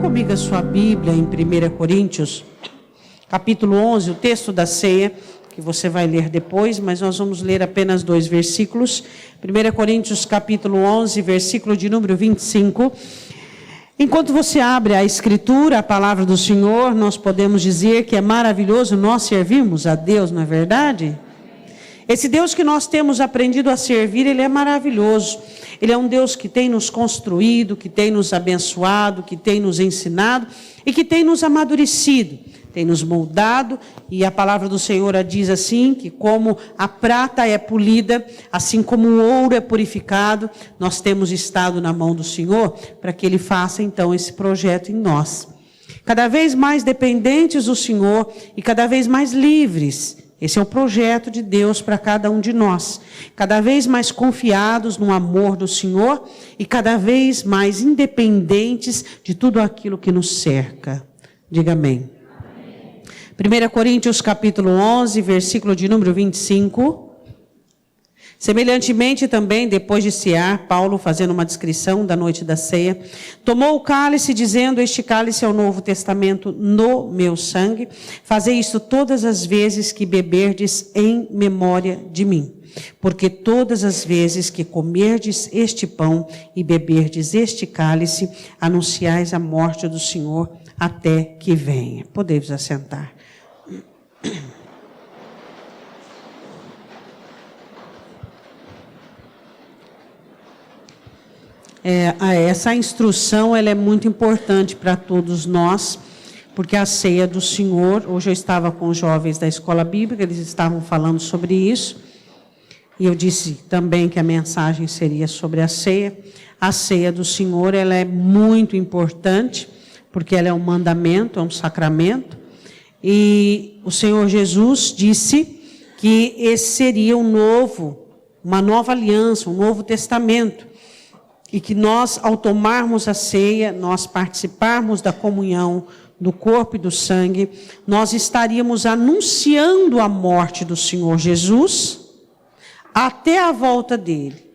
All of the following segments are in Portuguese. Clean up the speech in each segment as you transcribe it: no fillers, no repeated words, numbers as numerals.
comigo a sua Bíblia em 1 Coríntios, capítulo 11, o texto da ceia, que você vai ler depois, mas nós vamos ler apenas 2 versículos. 1 Coríntios, capítulo 11, versículo de número 25. Enquanto você abre a Escritura, a palavra do Senhor, nós podemos dizer que é maravilhoso nós servirmos a Deus, não é verdade? Esse Deus que nós temos aprendido a servir, Ele é maravilhoso. Ele é um Deus que tem nos construído, que tem nos abençoado, que tem nos ensinado e que tem nos amadurecido, tem nos moldado. E a palavra do Senhor diz assim, que como a prata é polida, assim como o ouro é purificado, nós temos estado na mão do Senhor para que Ele faça então esse projeto em nós. Cada vez mais dependentes do Senhor e cada vez mais livres. Esse é o projeto de Deus para cada um de nós. Cada vez mais confiados no amor do Senhor e cada vez mais independentes de tudo aquilo que nos cerca. Diga amém. 1 Coríntios capítulo 11, versículo de número 25. Semelhantemente também, depois de cear, Paulo fazendo uma descrição da noite da ceia, tomou o cálice dizendo, este cálice é o novo testamento no meu sangue, fazei isto todas as vezes que beberdes em memória de mim. Porque todas as vezes que comerdes este pão e beberdes este cálice, anunciais a morte do Senhor até que venha. Podemos assentar. Essa instrução ela é muito importante para todos nós, porque a ceia do Senhor, hoje eu estava com os jovens da escola bíblica, eles estavam falando sobre isso, e eu disse também que a mensagem seria sobre a ceia. A ceia do Senhor ela é muito importante, porque ela é um mandamento, é um sacramento, e o Senhor Jesus disse que esse seria uma nova aliança, um novo testamento. E que nós, ao tomarmos a ceia, nós participarmos da comunhão do corpo e do sangue, nós estaríamos anunciando a morte do Senhor Jesus até a volta dele.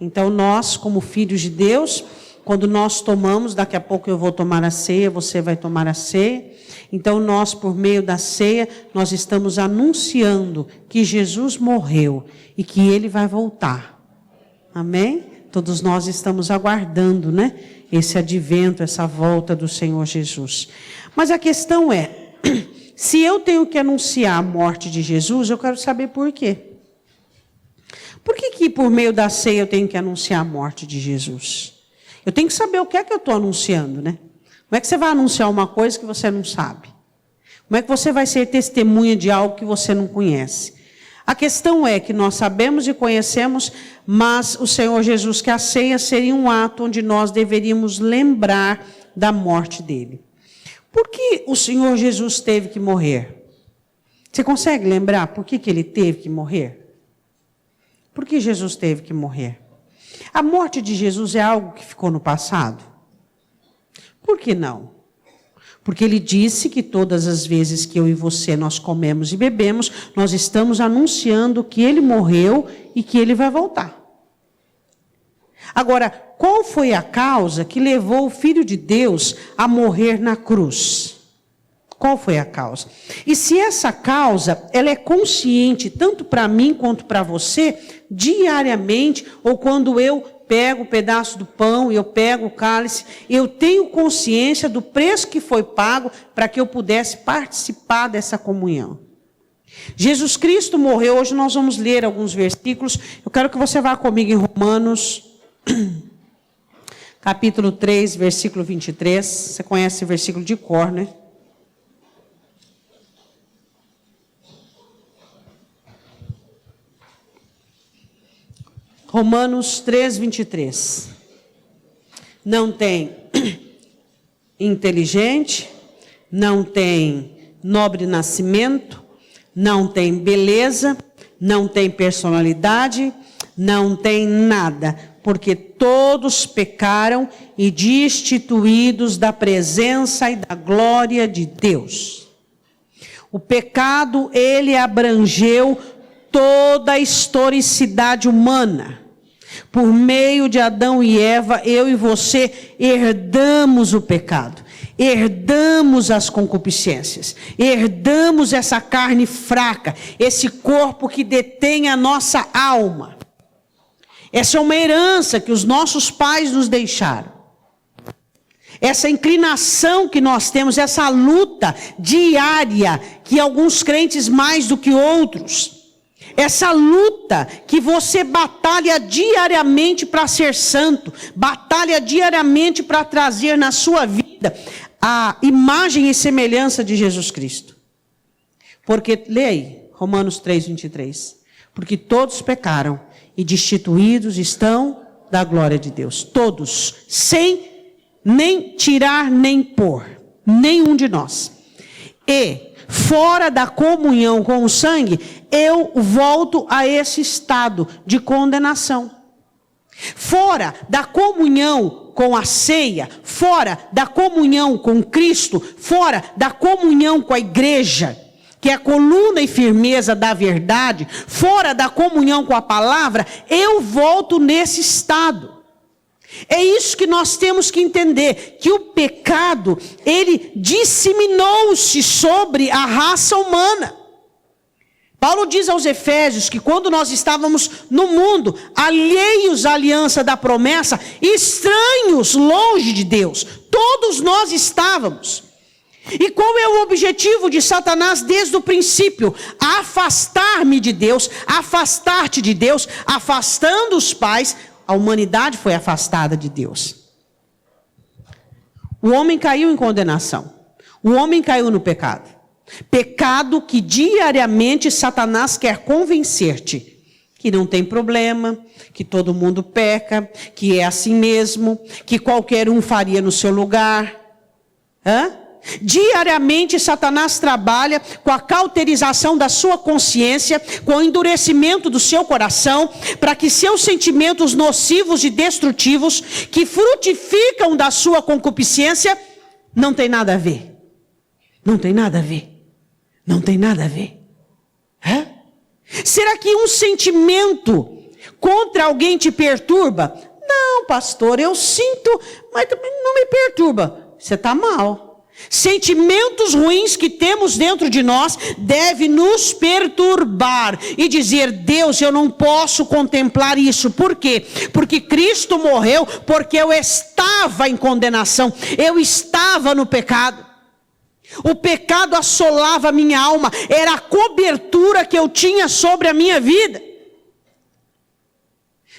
Então nós, como filhos de Deus, quando nós tomamos, daqui a pouco eu vou tomar a ceia, você vai tomar a ceia. Então nós, por meio da ceia, nós estamos anunciando que Jesus morreu e que Ele vai voltar. Amém? Todos nós estamos aguardando, né? Esse advento, essa volta do Senhor Jesus. Mas a questão é, se eu tenho que anunciar a morte de Jesus, eu quero saber por quê. Por que por meio da ceia eu tenho que anunciar a morte de Jesus? Eu tenho que saber o que é que eu estou anunciando, né? Como é que você vai anunciar uma coisa que você não sabe? Como é que você vai ser testemunha de algo que você não conhece? A questão é que nós sabemos e conhecemos, mas o Senhor Jesus, que a ceia seria um ato onde nós deveríamos lembrar da morte dele. Por que o Senhor Jesus teve que morrer? Você consegue lembrar por que ele teve que morrer? Por que Jesus teve que morrer? A morte de Jesus é algo que ficou no passado? Por que não? Porque ele disse que todas as vezes que eu e você nós comemos e bebemos, nós estamos anunciando que ele morreu e que ele vai voltar. Agora, qual foi a causa que levou o Filho de Deus a morrer na cruz? Qual foi a causa? E se essa causa, ela é consciente tanto para mim quanto para você, diariamente, ou quando eu pego o pedaço do pão e eu pego o cálice, eu tenho consciência do preço que foi pago para que eu pudesse participar dessa comunhão. Jesus Cristo morreu, hoje nós vamos ler alguns versículos, eu quero que você vá comigo em Romanos, capítulo 3, versículo 23, você conhece esse versículo de cor, né? Romanos 3, 23. Não tem inteligente, não tem nobre nascimento, não tem beleza, não tem personalidade, não tem nada, porque todos pecaram e destituídos da presença e da glória de Deus. O pecado, ele abrangeu toda a historicidade humana. Por meio de Adão e Eva, eu e você herdamos o pecado. Herdamos as concupiscências. Herdamos essa carne fraca. Esse corpo que detém a nossa alma. Essa é uma herança que os nossos pais nos deixaram. Essa inclinação que nós temos, essa luta diária, que alguns crentes mais do que outros. Essa luta que você batalha diariamente para ser santo, batalha diariamente para trazer na sua vida a imagem e semelhança de Jesus Cristo. Porque, leia aí, Romanos 3, 23. Porque todos pecaram e destituídos estão da glória de Deus. Todos, sem nem tirar nem pôr, nenhum de nós. E fora da comunhão com o sangue, eu volto a esse estado de condenação. Fora da comunhão com a ceia, fora da comunhão com Cristo, fora da comunhão com a igreja, que é a coluna e firmeza da verdade, fora da comunhão com a palavra, eu volto nesse estado. É isso que nós temos que entender, que o pecado, ele disseminou-se sobre a raça humana. Paulo diz aos Efésios que quando nós estávamos no mundo, alheios à aliança da promessa, estranhos, longe de Deus, todos nós estávamos. E qual é o objetivo de Satanás desde o princípio? Afastar-me de Deus, afastar-te de Deus, afastando os pais. A humanidade foi afastada de Deus. O homem caiu em condenação. O homem caiu no pecado. Pecado que diariamente Satanás quer convencer-te que não tem problema, que todo mundo peca, que é assim mesmo, que qualquer um faria no seu lugar. Diariamente Satanás trabalha com a cauterização da sua consciência, com o endurecimento do seu coração, para que seus sentimentos nocivos e destrutivos, que frutificam da sua concupiscência, não tem nada a ver. Não tem nada a ver. Não tem nada a ver. Será que um sentimento contra alguém te perturba? Não, pastor, eu sinto, mas também não me perturba. Você está mal. Sentimentos ruins que temos dentro de nós devem nos perturbar e dizer: Deus, eu não posso contemplar isso. Por quê? Porque Cristo morreu, porque eu estava em condenação, eu estava no pecado. O pecado assolava a minha alma, era a cobertura que eu tinha sobre a minha vida.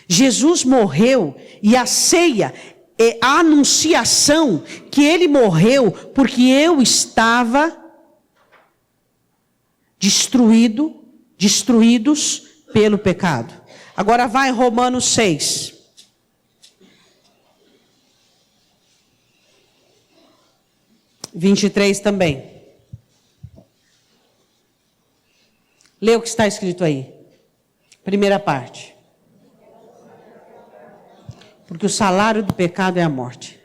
Jesus morreu e a ceia é a anunciação que ele morreu porque eu estava destruídos pelo pecado. Agora vai Romanos 6. (23) 23 também. Lê o que está escrito aí. Primeira parte. Porque o salário do pecado é a morte.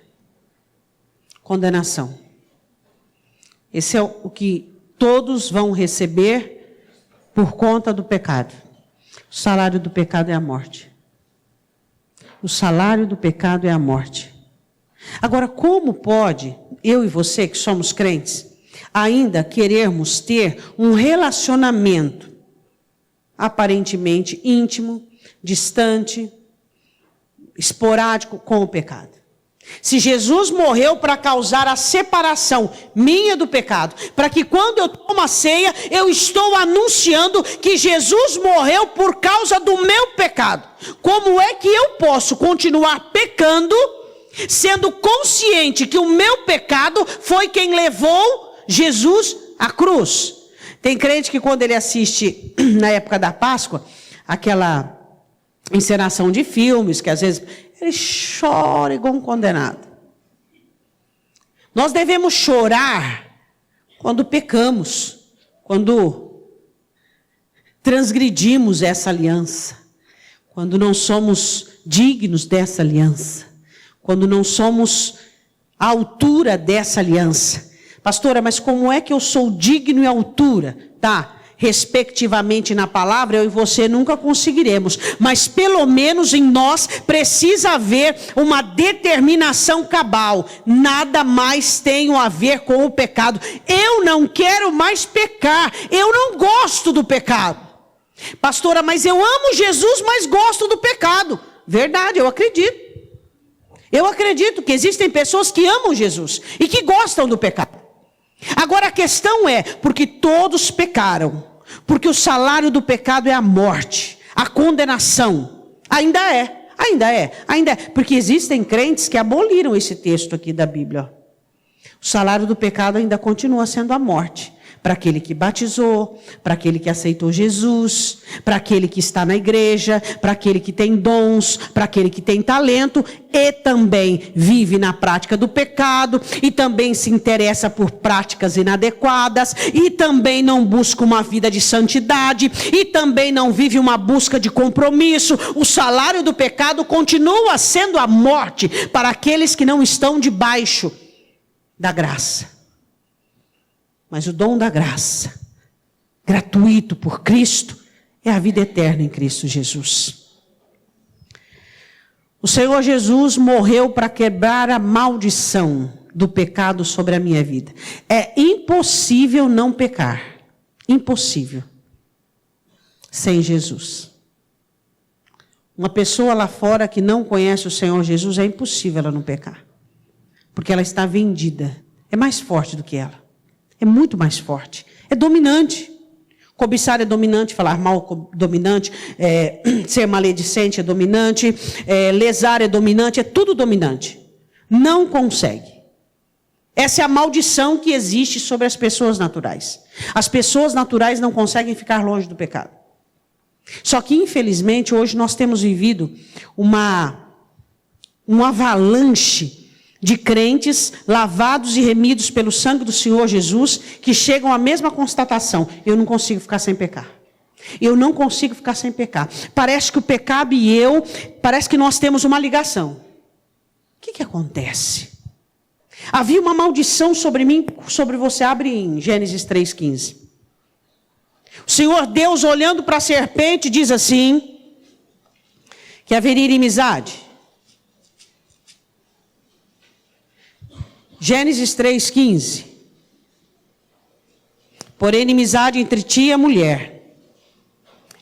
Condenação. Esse é o que todos vão receber por conta do pecado. O salário do pecado é a morte. O salário do pecado é a morte. Agora, como pode eu e você, que somos crentes, ainda querermos ter um relacionamento aparentemente íntimo, distante, esporádico com o pecado? Se Jesus morreu para causar a separação minha do pecado, para que quando eu tomo a ceia, eu estou anunciando que Jesus morreu por causa do meu pecado. Como é que eu posso continuar pecando, sendo consciente que o meu pecado foi quem levou Jesus à cruz? Tem crente que quando ele assiste, na época da Páscoa, aquela encenação de filmes, que às vezes ele chora igual um condenado. Nós devemos chorar quando pecamos, quando transgredimos essa aliança, quando não somos dignos dessa aliança, quando não somos à altura dessa aliança. Pastora, mas como é que eu sou digno e à altura? Tá, respectivamente na palavra, eu e você nunca conseguiremos. Mas pelo menos em nós precisa haver uma determinação cabal. Nada mais tenho a ver com o pecado. Eu não quero mais pecar. Eu não gosto do pecado. Pastora, mas eu amo Jesus, mas gosto do pecado. Verdade, eu acredito. Eu acredito que existem pessoas que amam Jesus e que gostam do pecado. Agora a questão é, porque todos pecaram, porque o salário do pecado é a morte, a condenação. Ainda é, porque existem crentes que aboliram esse texto aqui da Bíblia. O salário do pecado ainda continua sendo a morte. Para aquele que batizou, para aquele que aceitou Jesus, para aquele que está na igreja, para aquele que tem dons, para aquele que tem talento e também vive na prática do pecado e também se interessa por práticas inadequadas e também não busca uma vida de santidade e também não vive uma busca de compromisso. O salário do pecado continua sendo a morte para aqueles que não estão debaixo da graça. Mas o dom da graça, gratuito por Cristo, é a vida eterna em Cristo Jesus. O Senhor Jesus morreu para quebrar a maldição do pecado sobre a minha vida. É impossível não pecar. Impossível. Sem Jesus. Uma pessoa lá fora que não conhece o Senhor Jesus, é impossível ela não pecar. Porque ela está vendida. É mais forte do que ela. É muito mais forte. É dominante. Cobiçar é dominante, falar mal é dominante, ser maledicente é dominante, lesar é dominante, é tudo dominante. Não consegue. Essa é a maldição que existe sobre as pessoas naturais. As pessoas naturais não conseguem ficar longe do pecado. Só que, infelizmente, hoje nós temos vivido um avalanche de crentes lavados e remidos pelo sangue do Senhor Jesus, que chegam à mesma constatação: eu não consigo ficar sem pecar. Eu não consigo ficar sem pecar. Parece que o pecado e eu, parece que nós temos uma ligação. O que acontece? Havia uma maldição sobre mim, sobre você. Abre em Gênesis 3,15. O Senhor Deus, olhando para a serpente, diz assim, que haveria inimizade. Gênesis 3,15. Porém, inimizade entre ti e a mulher,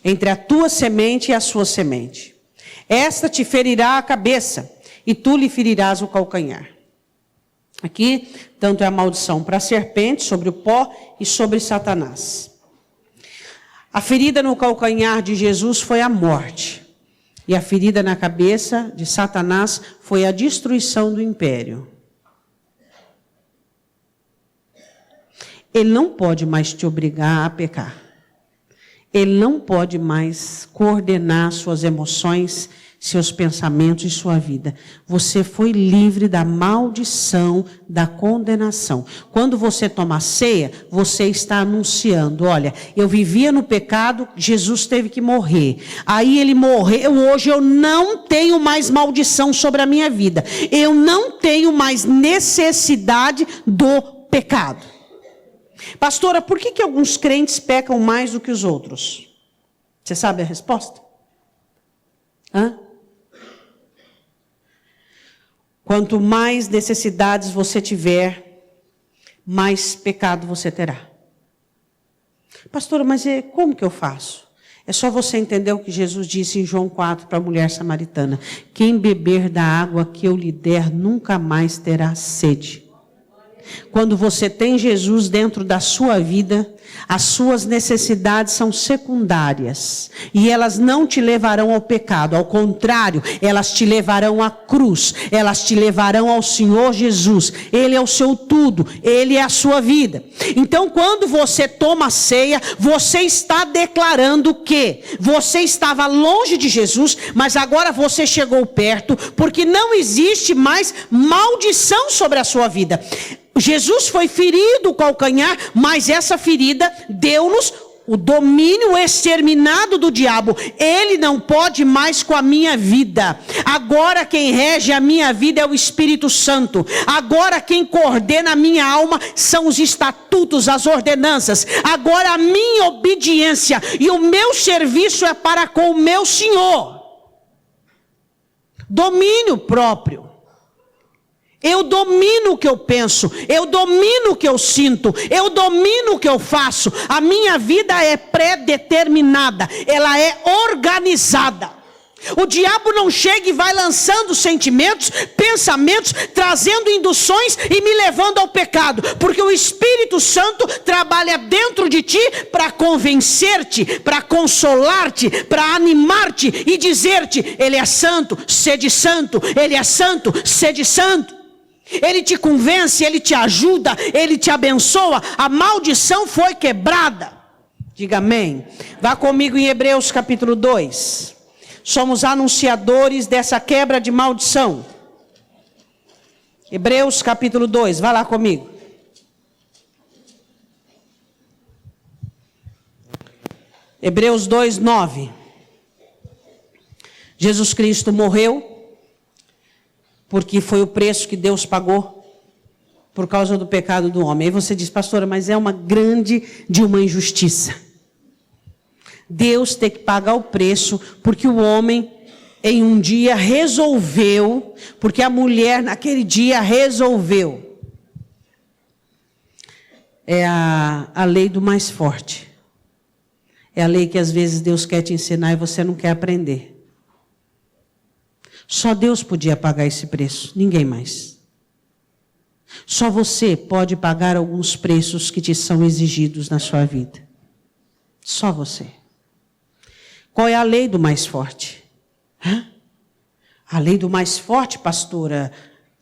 entre a tua semente e a sua semente. Esta te ferirá a cabeça, e tu lhe ferirás o calcanhar. Aqui, tanto é a maldição para a serpente, sobre o pó e sobre Satanás. A ferida no calcanhar de Jesus foi a morte. E a ferida na cabeça de Satanás foi a destruição do império. Ele não pode mais te obrigar a pecar. Ele não pode mais coordenar suas emoções, seus pensamentos e sua vida. Você foi livre da maldição, da condenação. Quando você toma a ceia, você está anunciando: olha, eu vivia no pecado, Jesus teve que morrer. Aí ele morreu, hoje eu não tenho mais maldição sobre a minha vida. Eu não tenho mais necessidade do pecado. Pastora, por que alguns crentes pecam mais do que os outros? Você sabe a resposta? Quanto mais necessidades você tiver, mais pecado você terá. Pastora, mas como que eu faço? É só você entender o que Jesus disse em João 4 para a mulher samaritana: quem beber da água que eu lhe der nunca mais terá sede. Quando você tem Jesus dentro da sua vida, as suas necessidades são secundárias. E elas não te levarão ao pecado. Ao contrário, elas te levarão à cruz. Elas te levarão ao Senhor Jesus. Ele é o seu tudo. Ele é a sua vida. Então, quando você toma a ceia, você está declarando que você estava longe de Jesus, mas agora você chegou perto, porque não existe mais maldição sobre a sua vida. Jesus foi ferido o calcanhar, mas essa ferida deu-nos o domínio exterminado do diabo. Ele não pode mais com a minha vida. Agora quem rege a minha vida é o Espírito Santo. Agora quem coordena a minha alma são os estatutos, as ordenanças. Agora a minha obediência e o meu serviço é para com o meu Senhor. Domínio próprio. Eu domino o que eu penso, eu domino o que eu sinto, eu domino o que eu faço. A minha vida é pré-determinada, ela é organizada. O diabo não chega e vai lançando sentimentos, pensamentos, trazendo induções e me levando ao pecado. Porque o Espírito Santo trabalha dentro de ti para convencer-te, para consolar-te, para animar-te e dizer-te: Ele é santo, sede santo, Ele é santo, sede santo. Ele te convence, Ele te ajuda, Ele te abençoa. A maldição foi quebrada. Diga amém. Vá comigo em Hebreus capítulo 2. Somos anunciadores dessa quebra de maldição. Hebreus capítulo 2, vá lá comigo. Hebreus 2, 9. Jesus Cristo morreu porque foi o preço que Deus pagou por causa do pecado do homem. Aí você diz: pastora, mas é uma grande de uma injustiça. Deus tem que pagar o preço porque o homem em um dia resolveu, porque a mulher naquele dia resolveu. É a lei do mais forte. É a lei que às vezes Deus quer te ensinar e você não quer aprender. Só Deus podia pagar esse preço, ninguém mais. Só você pode pagar alguns preços que te são exigidos na sua vida. Só você. Qual é a lei do mais forte? Hã? A lei do mais forte, pastora,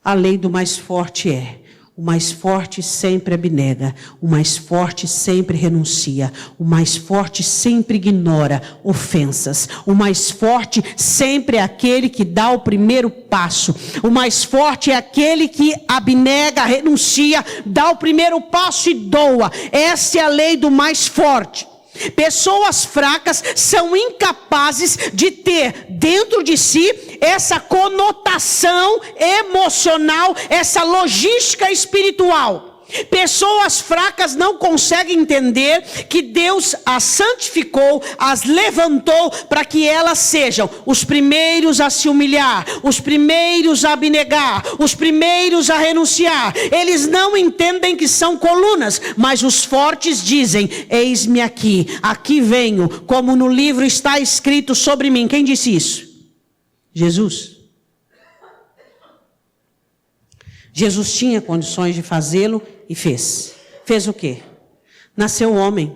a lei do mais forte é: o mais forte sempre abnega, o mais forte sempre renuncia, o mais forte sempre ignora ofensas, o mais forte sempre é aquele que dá o primeiro passo, o mais forte é aquele que abnega, renuncia, dá o primeiro passo e doa. Essa é a lei do mais forte. Pessoas fracas são incapazes de ter dentro de si essa conotação emocional, essa logística espiritual. Pessoas fracas não conseguem entender que Deus as santificou, as levantou para que elas sejam os primeiros a se humilhar, os primeiros a abnegar, os primeiros a renunciar. Eles não entendem que são colunas, mas os fortes dizem: eis-me aqui, aqui venho, como no livro está escrito sobre mim. Quem disse isso? Jesus. Jesus tinha condições de fazê-lo e fez. Fez o quê? Nasceu homem.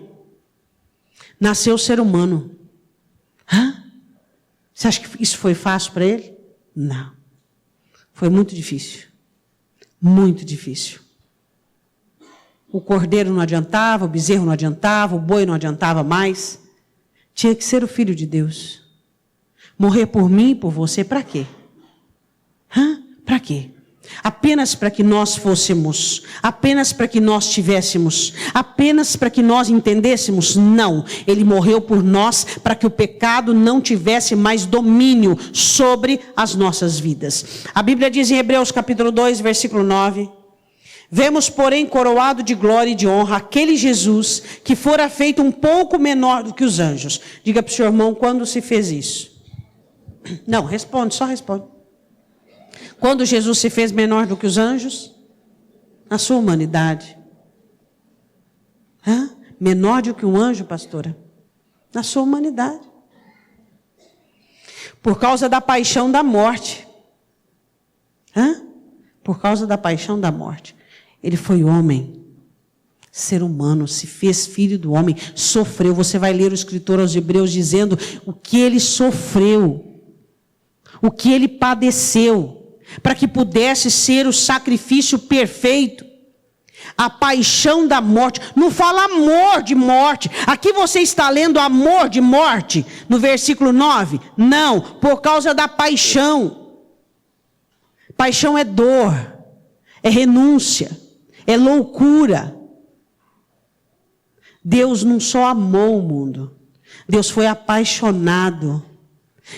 Nasceu ser humano. Hã? Você acha que isso foi fácil para ele? Não. Foi muito difícil. Muito difícil. O cordeiro não adiantava, o bezerro não adiantava, o boi não adiantava mais. Tinha que ser o Filho de Deus. Morrer por mim e por você, para quê? Para quê? Apenas para que nós fôssemos, apenas para que nós tivéssemos, apenas para que nós entendêssemos? Não, Ele morreu por nós para que o pecado não tivesse mais domínio sobre as nossas vidas. A Bíblia diz em Hebreus capítulo 2, versículo 9: vemos, porém, coroado de glória e de honra aquele Jesus que fora feito um pouco menor do que os anjos. Diga para o seu irmão: quando se fez isso? Não, responde, só responde. Quando Jesus se fez menor do que os anjos? Na sua humanidade. Menor do que um anjo, pastora? Na sua humanidade. Por causa da paixão da morte. Por causa da paixão da morte. Ele foi homem, ser humano, se fez filho do homem, sofreu. Você vai ler o escritor aos Hebreus dizendo o que ele sofreu, o que ele padeceu, para que pudesse ser o sacrifício perfeito. A paixão da morte. Não fala amor de morte. Aqui você está lendo amor de morte no versículo 9. Não, por causa da paixão. Paixão é dor, é renúncia, é loucura. Deus não só amou o mundo, Deus foi apaixonado.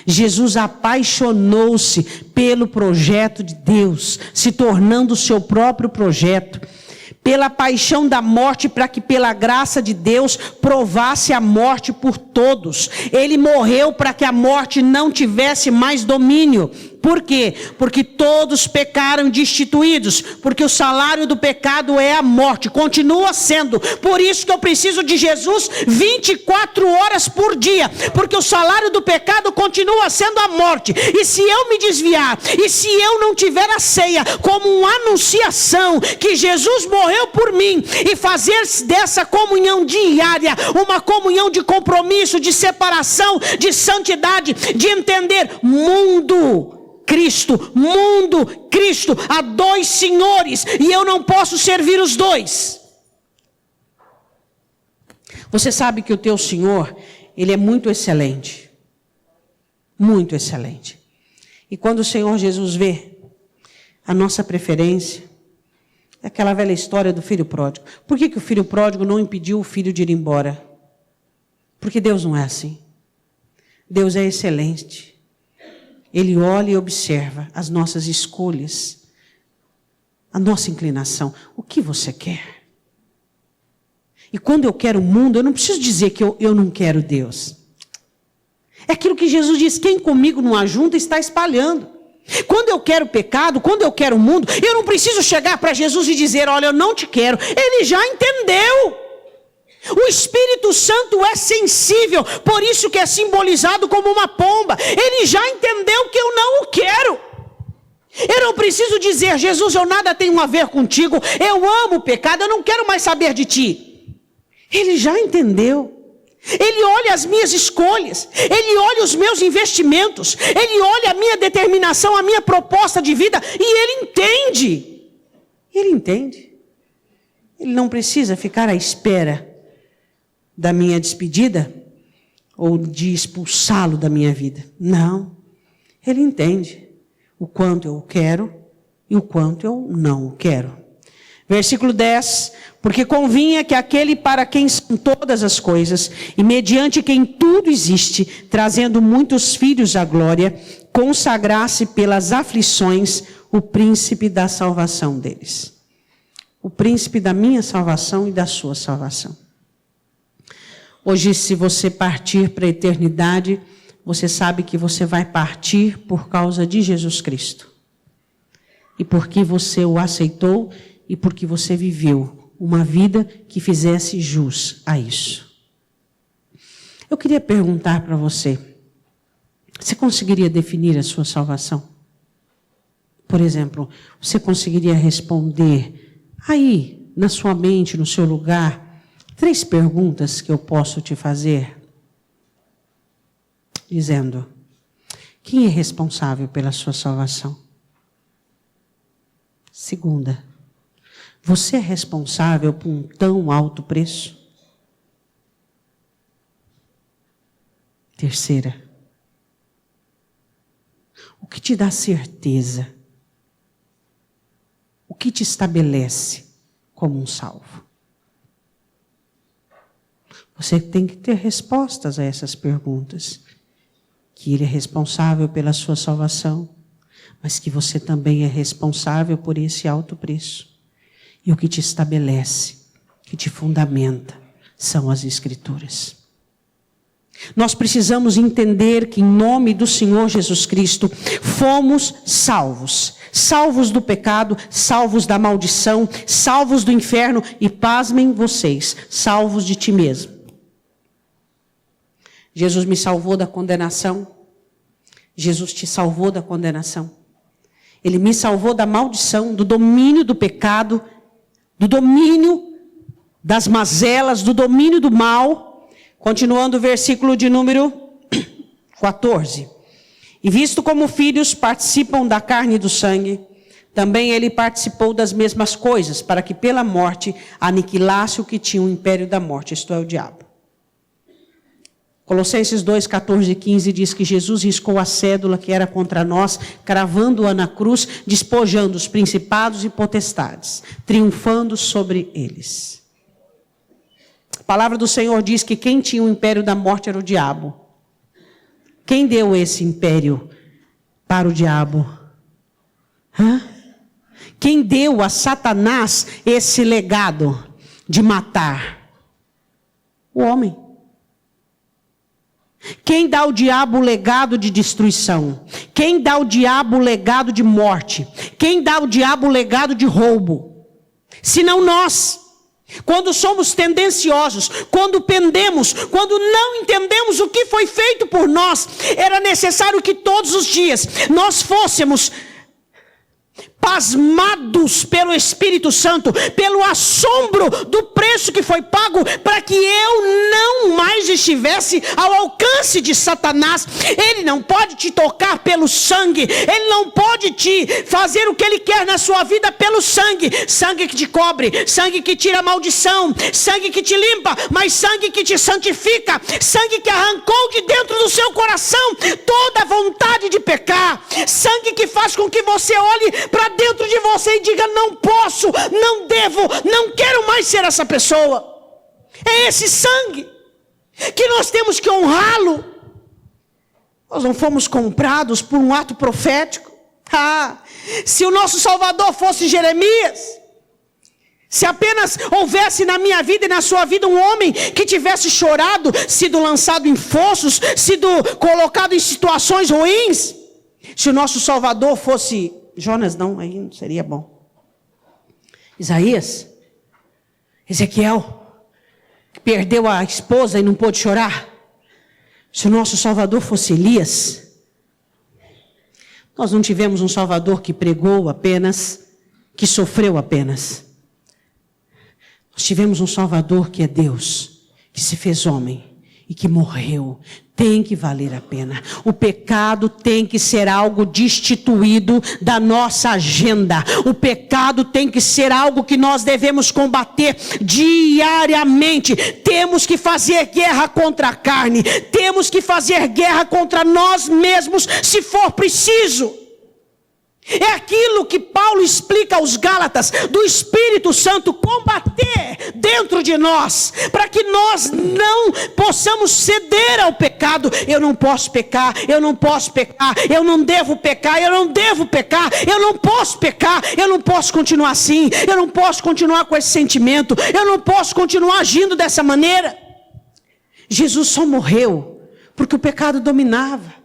Jesus apaixonou-se pelo projeto de Deus, se tornando o seu próprio projeto. Pela paixão da morte, para que pela graça de Deus provasse a morte por todos. Ele morreu para que a morte não tivesse mais domínio. Por quê? Porque todos pecaram destituídos, porque o salário do pecado é a morte, continua sendo. Por isso que eu preciso de Jesus 24 horas por dia, porque o salário do pecado continua sendo a morte. E se eu me desviar, e se eu não tiver a ceia como uma anunciação que Jesus morreu por mim, e fazer dessa comunhão diária uma comunhão de compromisso, de separação, de santidade, de entender mundo, Cristo, há dois senhores, e eu não posso servir os dois. Você sabe que o teu Senhor, ele é muito excelente. Muito excelente. E quando o Senhor Jesus vê a nossa preferência, é aquela velha história do filho pródigo. Por que o filho pródigo não impediu o filho de ir embora? Porque Deus não é assim. Deus é excelente. Ele olha e observa as nossas escolhas, a nossa inclinação. O que você quer? E quando eu quero o mundo, eu não preciso dizer que eu não quero Deus. É aquilo que Jesus diz: quem comigo não ajunta está espalhando. Quando eu quero pecado, quando eu quero o mundo, eu não preciso chegar para Jesus e dizer: olha, eu não te quero. Ele já entendeu. O Espírito Santo é sensível, por isso que é simbolizado como uma pomba. Ele já entendeu que eu não o quero. Eu não preciso dizer: Jesus, eu nada tenho a ver contigo, eu amo o pecado, eu não quero mais saber de ti. Ele já entendeu. Ele olha as minhas escolhas, ele olha os meus investimentos, ele olha a minha determinação, a minha proposta de vida, e ele entende. Ele entende. Ele não precisa ficar à espera da minha despedida ou de expulsá-lo da minha vida. Não. Ele entende o quanto eu quero e o quanto eu não o quero. Versículo 10. Porque convinha que aquele para quem são todas as coisas, e mediante quem tudo existe, trazendo muitos filhos à glória, consagrasse pelas aflições o príncipe da salvação deles. O príncipe da minha salvação e da sua salvação. Hoje, se você partir para a eternidade, você sabe que você vai partir por causa de Jesus Cristo. E porque você o aceitou e porque você viveu uma vida que fizesse jus a isso. Eu queria perguntar para você: você conseguiria definir a sua salvação? Por exemplo, você conseguiria responder aí, na sua mente, no seu lugar, 3 perguntas que eu posso te fazer, dizendo: quem é responsável pela sua salvação? Segunda, você é responsável por um tão alto preço? Terceira, o que te dá certeza? O que te estabelece como um salvo? Você tem que ter respostas a essas perguntas. Que Ele é responsável pela sua salvação, mas que você também é responsável por esse alto preço. E o que te estabelece, que te fundamenta, são as Escrituras. Nós precisamos entender que, em nome do Senhor Jesus Cristo, fomos salvos. Salvos do pecado, salvos da maldição, salvos do inferno e, pasmem vocês, salvos de ti mesmo. Jesus me salvou da condenação. Jesus te salvou da condenação. Ele me salvou da maldição, do domínio do pecado, do domínio das mazelas, do domínio do mal. Continuando o versículo de número 14. E visto como filhos participam da carne e do sangue, também ele participou das mesmas coisas, para que pela morte aniquilasse o que tinha o império da morte, isto é, o diabo. Colossenses 2, 14 e 15 diz que Jesus riscou a cédula que era contra nós, cravando-a na cruz, despojando os principados e potestades, triunfando sobre eles. A palavra do Senhor diz que quem tinha o império da morte era o diabo. Quem deu esse império para o diabo? Quem deu a Satanás esse legado de matar? O homem. Quem dá ao diabo o legado de destruição? Quem dá ao diabo o legado de morte? Quem dá ao diabo o legado de roubo? Senão nós. Quando somos tendenciosos, quando pendemos, quando não entendemos o que foi feito por nós, era necessário que todos os dias nós fôssemos pasmados pelo Espírito Santo, pelo assombro do preço que foi pago, para que eu não mais estivesse ao alcance de Satanás. Ele não pode te tocar pelo sangue, ele não pode te fazer o que ele quer na sua vida pelo sangue. Sangue que te cobre, sangue que tira a maldição, sangue que te limpa, mas sangue que te santifica, sangue que arrancou de dentro do seu coração toda a vontade de pecar, sangue que faz com que você olhe para dentro de você e diga: não posso, não devo, não quero mais ser essa pessoa. É esse sangue que nós temos que honrá-lo. Nós não fomos comprados por um ato profético. Se o nosso Salvador fosse Jeremias, se apenas houvesse na minha vida e na sua vida um homem que tivesse chorado, sido lançado em fossos, sido colocado em situações ruins, se o nosso Salvador fosse Jonas, não, aí não seria bom. Isaías, Ezequiel, que perdeu a esposa e não pôde chorar. Se o nosso Salvador fosse Elias, nós não tivemos um Salvador que pregou apenas, que sofreu apenas. Nós tivemos um Salvador que é Deus, que se fez homem e que morreu. Tem que valer a pena. O pecado tem que ser algo destituído da nossa agenda. O pecado tem que ser algo que nós devemos combater diariamente. Temos que fazer guerra contra a carne. Temos que fazer guerra contra nós mesmos, se for preciso. É aquilo que Paulo explica aos Gálatas, do Espírito Santo combater dentro de nós, para que nós não possamos ceder ao pecado. Eu não posso pecar, eu não posso pecar, eu não devo pecar, eu não devo pecar, eu não posso pecar, eu não posso continuar assim, eu não posso continuar com esse sentimento, eu não posso continuar agindo dessa maneira. Jesus só morreu porque o pecado dominava.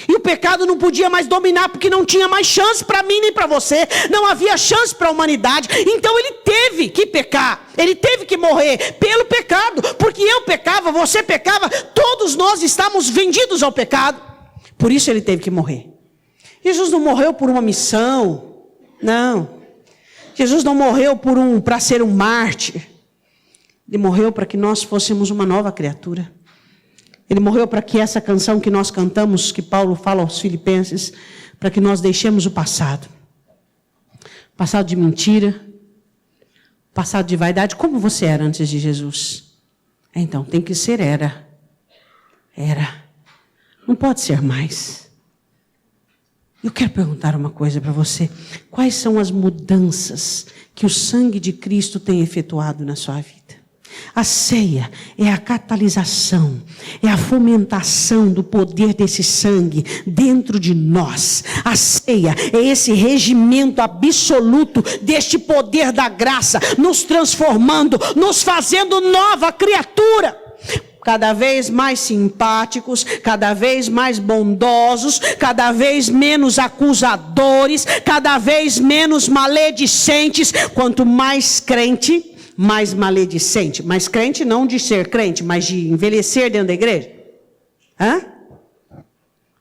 E o pecado não podia mais dominar, porque não tinha mais chance para mim nem para você. Não havia chance para a humanidade. Então ele teve que pecar. Ele teve que morrer pelo pecado. Porque eu pecava, você pecava. Todos nós estávamos vendidos ao pecado. Por isso ele teve que morrer. Jesus não morreu por uma missão. Não. Jesus não morreu para ser um mártir. Ele morreu para que nós fôssemos uma nova criatura. Ele morreu para que essa canção que nós cantamos, que Paulo fala aos Filipenses, para que nós deixemos o passado. Passado de mentira, passado de vaidade. Como você era antes de Jesus? Então, tem que ser era. Não pode ser mais. Eu quero perguntar uma coisa para você. Quais são as mudanças que o sangue de Cristo tem efetuado na sua vida? A ceia é a catalisação, é a fomentação do poder desse sangue dentro de nós. A ceia é esse regimento absoluto deste poder da graça, nos transformando, nos fazendo nova criatura. Cada vez mais simpáticos, cada vez mais bondosos, cada vez menos acusadores, cada vez menos maledicentes. Quanto mais crente, mais maledicente. Mais crente não de ser crente, mas de envelhecer dentro da igreja.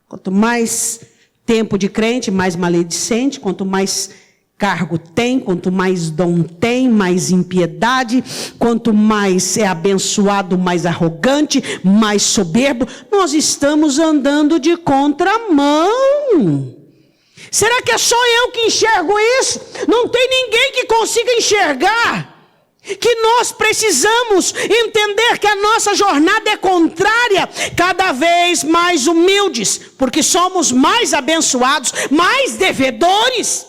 Quanto mais tempo de crente, mais maledicente. Quanto mais cargo tem, quanto mais dom tem, mais impiedade. Quanto mais é abençoado, mais arrogante, mais soberbo. Nós estamos andando de contramão. Será que é só eu que enxergo isso? Não tem ninguém que consiga enxergar que nós precisamos entender que a nossa jornada é contrária, cada vez mais humildes, porque somos mais abençoados, mais devedores.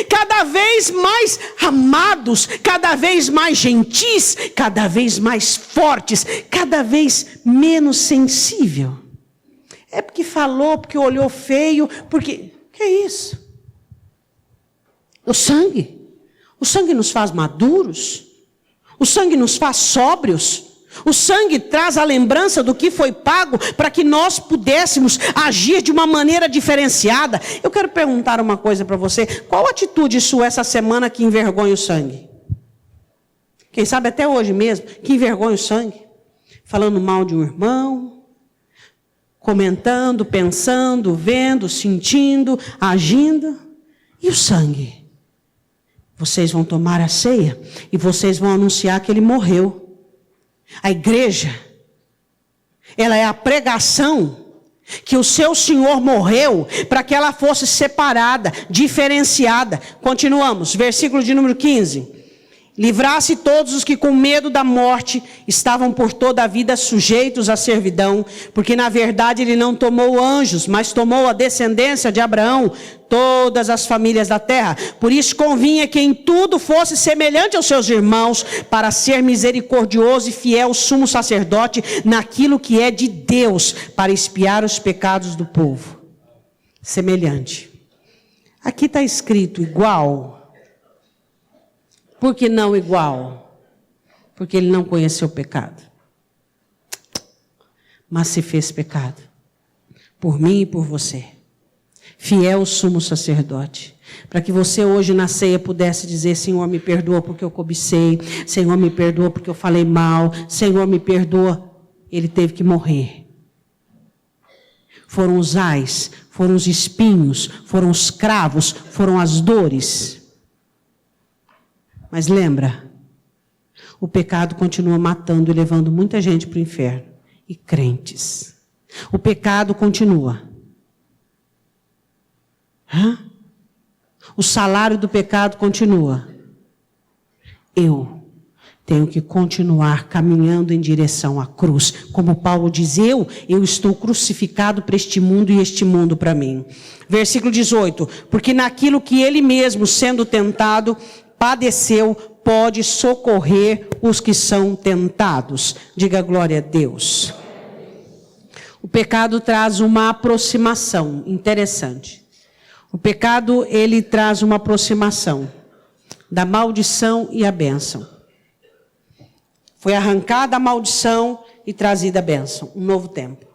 cada vez mais amados, cada vez mais gentis, cada vez mais fortes, cada vez menos sensível. É porque falou, porque olhou feio, porque... Que é isso? O sangue nos faz maduros, o sangue nos faz sóbrios, o sangue traz a lembrança do que foi pago para que nós pudéssemos agir de uma maneira diferenciada. Eu quero perguntar uma coisa para você: qual atitude sua essa semana que envergonha o sangue? Quem sabe até hoje mesmo, que envergonha o sangue? Falando mal de um irmão, comentando, pensando, vendo, sentindo, agindo. E o sangue? Vocês vão tomar a ceia e vocês vão anunciar que ele morreu. A igreja, ela é a pregação que o seu Senhor morreu para que ela fosse separada, diferenciada. Continuamos, versículo de número 15. Livrasse todos os que com medo da morte estavam por toda a vida sujeitos à servidão, porque na verdade ele não tomou anjos, mas tomou a descendência de Abraão, todas as famílias da terra. Por isso convinha que em tudo fosse semelhante aos seus irmãos, para ser misericordioso e fiel sumo sacerdote naquilo que é de Deus, para expiar os pecados do povo. Semelhante. Aqui está escrito igual. Por que não igual? Porque ele não conheceu o pecado. Mas se fez pecado. Por mim e por você. Fiel sumo sacerdote. Para que você hoje na ceia pudesse dizer: Senhor, me perdoa porque eu cobicei. Senhor, me perdoa porque eu falei mal. Senhor, me perdoa. Ele teve que morrer. Foram os ais, foram os espinhos, foram os cravos, foram as dores. Mas lembra, o pecado continua matando e levando muita gente para o inferno. E crentes. O pecado continua. O salário do pecado continua. Eu tenho que continuar caminhando em direção à cruz. Como Paulo diz, eu estou crucificado para este mundo e este mundo para mim. Versículo 18. Porque naquilo que ele mesmo, sendo tentado, padeceu, pode socorrer os que são tentados. Diga glória a Deus. O pecado traz uma aproximação interessante. O pecado, ele traz uma aproximação da maldição e a bênção. Foi arrancada a maldição e trazida a bênção. Um novo tempo.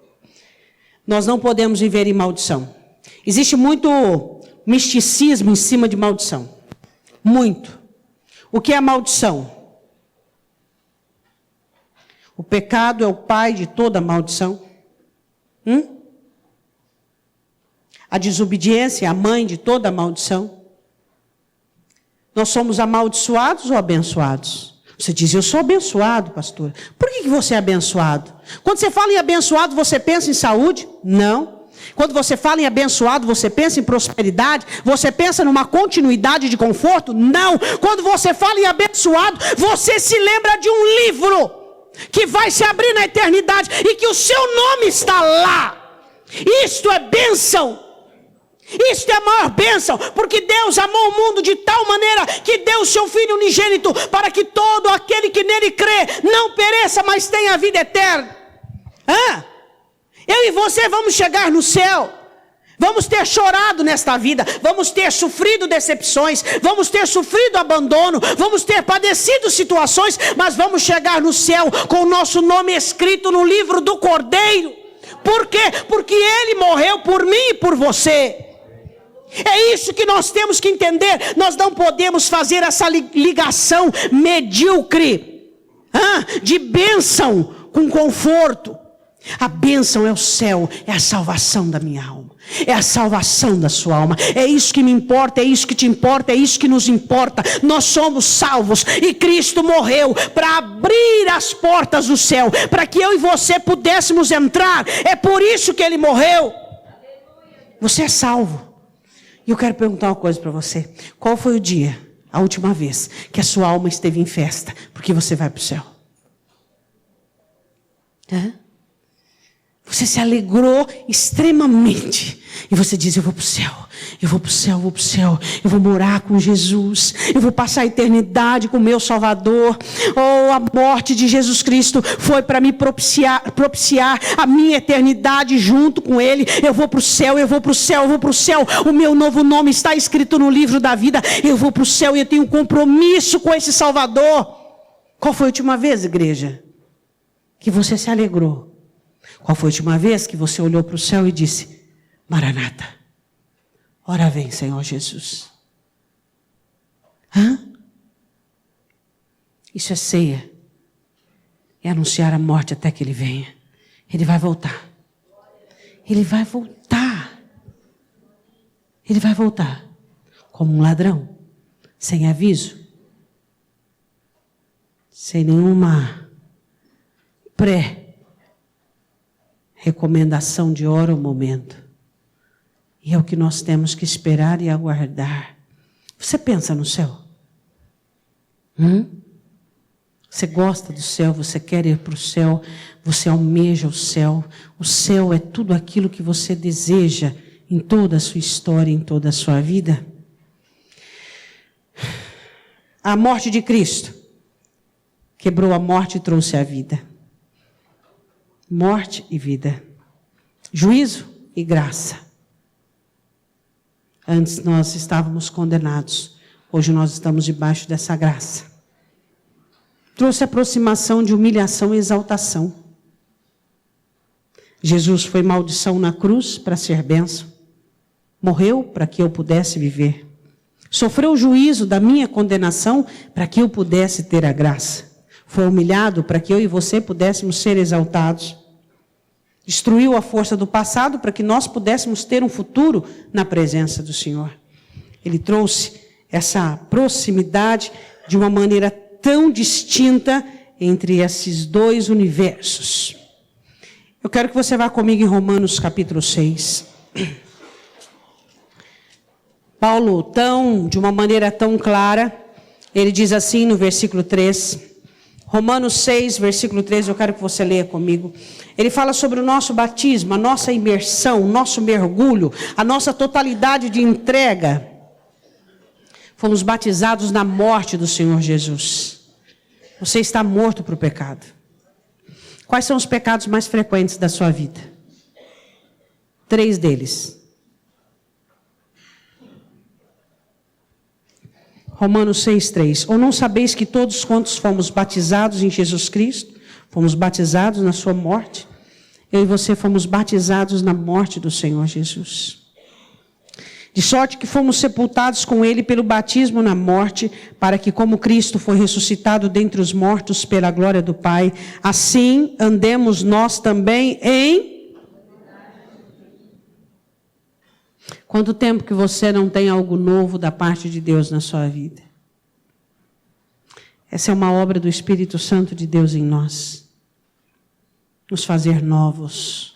Nós não podemos viver em maldição. Existe muito misticismo em cima de maldição. Muito. O que é maldição? O pecado é o pai de toda maldição. A desobediência é a mãe de toda maldição. Nós somos amaldiçoados ou abençoados? Você diz: eu sou abençoado, pastor. Por que você é abençoado? Quando você fala em abençoado, você pensa em saúde? Não. Quando você fala em abençoado, você pensa em prosperidade? Você pensa numa continuidade de conforto? Não. Quando você fala em abençoado, você se lembra de um livro que vai se abrir na eternidade e que o seu nome está lá. Isto é bênção. Isto é a maior bênção, porque Deus amou o mundo de tal maneira que deu o seu Filho unigênito para que todo aquele que nele crê não pereça, mas tenha a vida eterna. Eu e você vamos chegar no céu, vamos ter chorado nesta vida, vamos ter sofrido decepções, vamos ter sofrido abandono, vamos ter padecido situações, mas vamos chegar no céu com o nosso nome escrito no livro do Cordeiro. Por quê? Porque Ele morreu por mim e por você. É isso que nós temos que entender. Nós não podemos fazer essa ligação medíocre de bênção com conforto. A bênção é o céu, é a salvação da minha alma, é a salvação da sua alma. É isso que me importa, é isso que te importa, é isso que nos importa. Nós somos salvos e Cristo morreu para abrir as portas do céu, para que eu e você pudéssemos entrar. É por isso que Ele morreu. Você é salvo. E eu quero perguntar uma coisa para você: qual foi o dia, a última vez que a sua alma esteve em festa, porque você vai para o céu? Você se alegrou extremamente. E você diz, eu vou para o céu, eu vou para o céu, eu vou para o céu. Eu vou morar com Jesus. Eu vou passar a eternidade com o meu Salvador. Oh, a morte de Jesus Cristo foi para me propiciar a minha eternidade junto com Ele. Eu vou para o céu, eu vou para o céu, eu vou para o céu. O meu novo nome está escrito no livro da vida. Eu vou para o céu e eu tenho um compromisso com esse Salvador. Qual foi a última vez, igreja, que você se alegrou? Qual foi a última vez que você olhou para o céu e disse, Maranata, ora vem, Senhor Jesus? Isso é ceia. É anunciar a morte até que Ele venha. Ele vai voltar. Ele vai voltar. Ele vai voltar. Como um ladrão. Sem aviso. Sem nenhuma recomendação de hora ou momento. E é o que nós temos que esperar e aguardar. Você pensa no céu? Você gosta do céu, você quer ir para o céu, você almeja o céu. O céu é tudo aquilo que você deseja em toda a sua história, em toda a sua vida. A morte de Cristo quebrou a morte e trouxe a vida. Morte e vida. Juízo e graça. Antes nós estávamos condenados. Hoje nós estamos debaixo dessa graça. Trouxe aproximação de humilhação e exaltação. Jesus foi maldição na cruz para ser bênção. Morreu para que eu pudesse viver. Sofreu o juízo da minha condenação para que eu pudesse ter a graça. Foi humilhado para que eu e você pudéssemos ser exaltados. Destruiu a força do passado para que nós pudéssemos ter um futuro na presença do Senhor. Ele trouxe essa proximidade de uma maneira tão distinta entre esses dois universos. Eu quero que você vá comigo em Romanos capítulo 6. Paulo, de uma maneira tão clara, ele diz assim no versículo 3... Romanos 6, versículo 13, eu quero que você leia comigo. Ele fala sobre o nosso batismo, a nossa imersão, o nosso mergulho, a nossa totalidade de entrega. Fomos batizados na morte do Senhor Jesus. Você está morto para o pecado. Quais são os pecados mais frequentes da sua vida? 3 deles. Romanos 6:3. Ou não sabeis que todos quantos fomos batizados em Jesus Cristo, fomos batizados na sua morte? Eu e você fomos batizados na morte do Senhor Jesus. De sorte que fomos sepultados com Ele pelo batismo na morte, para que como Cristo foi ressuscitado dentre os mortos pela glória do Pai, assim andemos nós também em... Quanto tempo que você não tem algo novo da parte de Deus na sua vida? Essa é uma obra do Espírito Santo de Deus em nós. Nos fazer novos.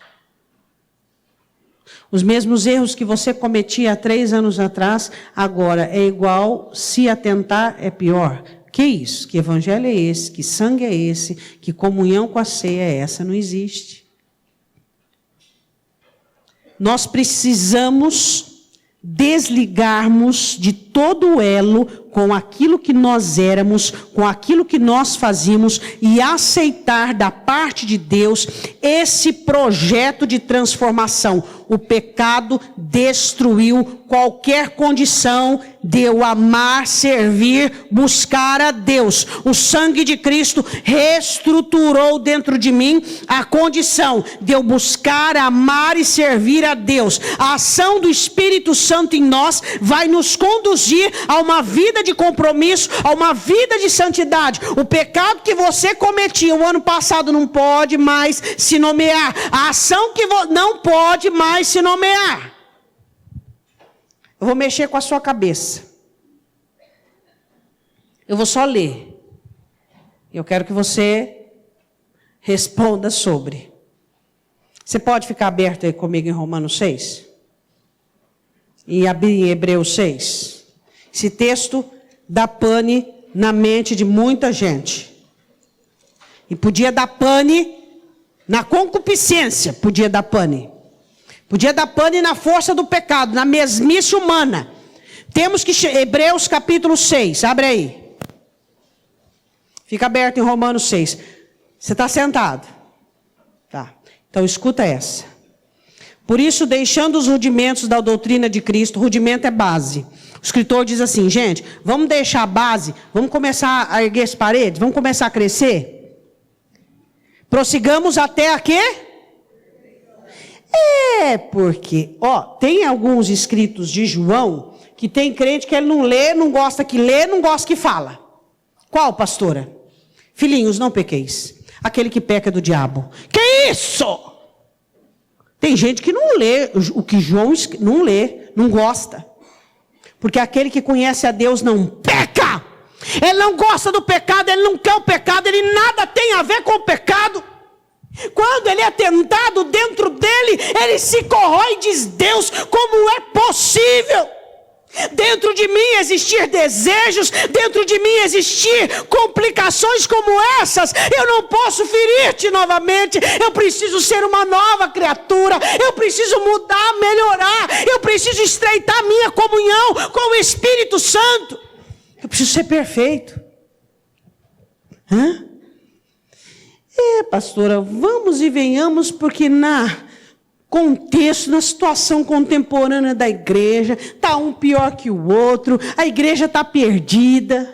Os mesmos erros que você cometia há 3 anos atrás, agora é igual, se atentar é pior. Que isso? Que evangelho é esse? Que sangue é esse? Que comunhão com a ceia é essa? Não existe. Nós precisamos desligarmos de todo o elo com aquilo que nós éramos, com aquilo que nós fazíamos e aceitar da parte de Deus esse projeto de transformação. O pecado destruiu qualquer condição de eu amar, servir, buscar a Deus. O sangue de Cristo reestruturou dentro de mim a condição de eu buscar, amar e servir a Deus. A ação do Espírito Santo em nós vai nos conduzir a uma vida de compromisso, a uma vida de santidade. O pecado que você cometia o ano passado não pode mais se nomear. A ação que não pode mais se nomear. Eu vou mexer com a sua cabeça. Eu vou só ler. Eu quero que você responda sobre. Você pode ficar aberto aí comigo em Romanos 6? E abrir em Hebreus 6. Esse texto dá pane na mente de muita gente. E podia dar pane Na concupiscência, podia dar pane. Podia dar pane na força do pecado, na mesmice humana. Temos que... Hebreus capítulo 6, abre aí. Fica aberto em Romanos 6. Você está sentado? Tá. Então escuta essa. Por isso, deixando os rudimentos da doutrina de Cristo, rudimento é base. O escritor diz assim, gente, vamos deixar a base, vamos começar a erguer as paredes, vamos começar a crescer. Prossigamos até a quê? Porque, tem alguns escritos de João que tem crente que ele não lê, não gosta que lê, não gosta que fala. Qual, pastora? Filhinhos, não pequeis. Aquele que peca é do diabo. Que isso? Tem gente que não lê o que João não lê, não gosta. Porque aquele que conhece a Deus não peca. Ele não gosta do pecado, ele não quer o pecado, ele nada tem a ver com o pecado. Quando ele é tentado dentro dele, ele se corrói e diz, Deus, como é possível dentro de mim existir desejos, dentro de mim existir complicações como essas? Eu não posso ferir-te novamente, eu preciso ser uma nova criatura, eu preciso mudar, melhorar, eu preciso estreitar minha comunhão com o Espírito Santo, eu preciso ser perfeito. Pastora, vamos e venhamos, porque na contexto, na situação contemporânea da igreja, está um pior que o outro, a igreja está perdida.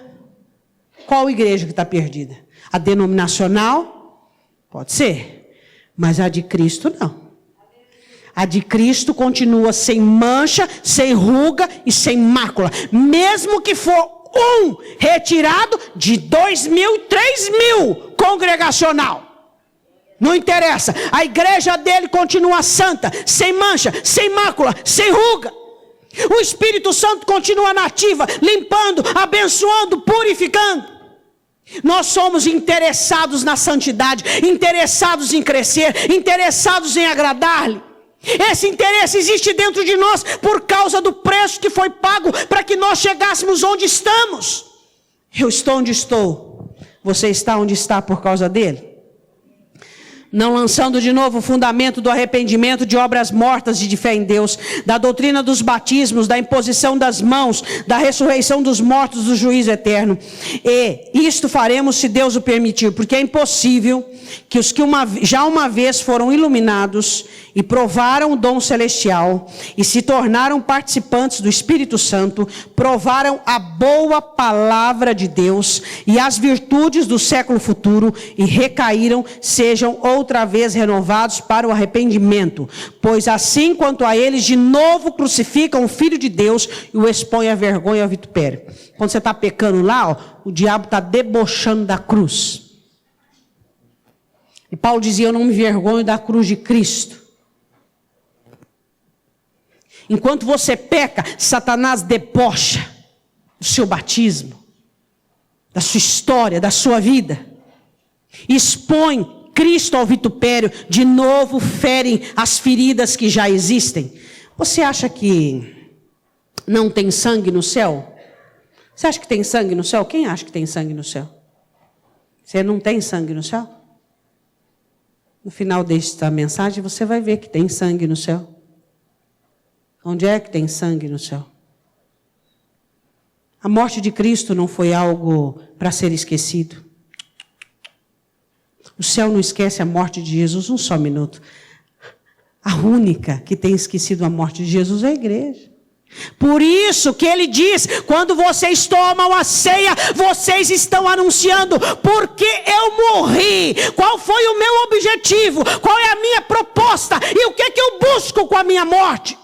Qual igreja que está perdida? A denominacional? Pode ser, mas a de Cristo não. A de Cristo continua sem mancha, sem ruga e sem mácula, mesmo que for retirado de 2.000, 3.000 congregacional. Não interessa, a igreja dele continua santa, sem mancha, sem mácula, sem ruga. O Espírito Santo continua na ativa, limpando, abençoando, purificando. Nós somos interessados na santidade, interessados em crescer, interessados em agradar-lhe. Esse interesse existe dentro de nós por causa do preço que foi pago para que nós chegássemos onde estamos. Eu estou onde estou. Você está onde está por causa dele? Não lançando de novo o fundamento do arrependimento, de obras mortas e de fé em Deus, da doutrina dos batismos, da imposição das mãos, da ressurreição dos mortos, do juízo eterno. E isto faremos se Deus o permitir, porque é impossível que os que já uma vez foram iluminados e provaram o dom celestial e se tornaram participantes do Espírito Santo, provaram a boa palavra de Deus e as virtudes do século futuro e recaíram, sejam outra vez renovados para o arrependimento, pois assim quanto a eles de novo crucificam o Filho de Deus e o expõem à vergonha e ao vitupério. Quando você está pecando lá, o diabo está debochando da cruz. E Paulo dizia, eu não me vergonho da cruz de Cristo. Enquanto você peca, Satanás debocha do seu batismo, da sua história, da sua vida. Expõe Cristo ao vitupério, de novo ferem as feridas que já existem. Você acha que não tem sangue no céu? Você acha que tem sangue no céu? Quem acha que tem sangue no céu? Você não tem sangue no céu? No final desta mensagem você vai ver que tem sangue no céu. Onde é que tem sangue no céu? A morte de Cristo não foi algo para ser esquecido. O céu não esquece a morte de Jesus um só minuto. A única que tem esquecido a morte de Jesus é a igreja. Por isso que ele diz, quando vocês tomam a ceia, vocês estão anunciando, porque eu morri, qual foi o meu objetivo, qual é a minha proposta, e o que eu busco com a minha morte.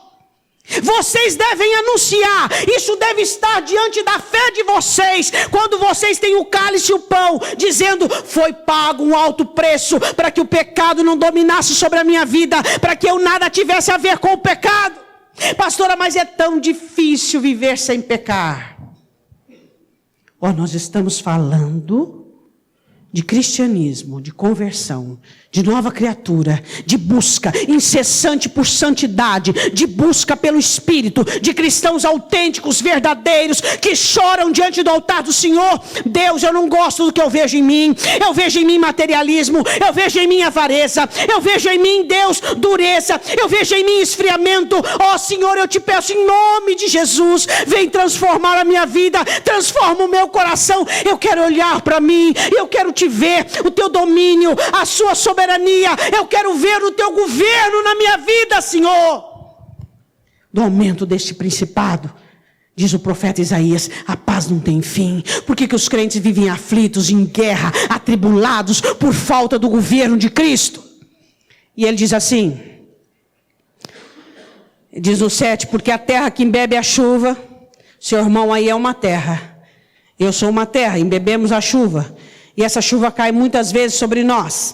Vocês devem anunciar, isso deve estar diante da fé de vocês, quando vocês têm o cálice e o pão, dizendo, foi pago um alto preço, para que o pecado não dominasse sobre a minha vida, para que eu nada tivesse a ver com o pecado. Pastora, mas é tão difícil viver sem pecar. Nós estamos falando de cristianismo, de conversão, de nova criatura, de busca incessante por santidade, de busca pelo Espírito, de cristãos autênticos, verdadeiros, que choram diante do altar do Senhor. Deus, eu não gosto do que eu vejo em mim. Eu vejo em mim materialismo, eu vejo em mim avareza, eu vejo em mim, Deus, dureza, eu vejo em mim esfriamento. Ó Senhor, eu te peço em nome de Jesus, vem transformar a minha vida, transforma o meu coração. Eu quero olhar para mim, eu quero te ver, o teu domínio, a sua soberania. Eu quero ver o teu governo na minha vida, Senhor. Do aumento deste principado, diz o profeta Isaías, a paz não tem fim. Por que os crentes vivem aflitos, em guerra, atribulados por falta do governo de Cristo? E ele diz assim, diz no 7, porque a terra que embebe a chuva, seu irmão aí é uma terra, eu sou uma terra, embebemos a chuva, e essa chuva cai muitas vezes sobre nós,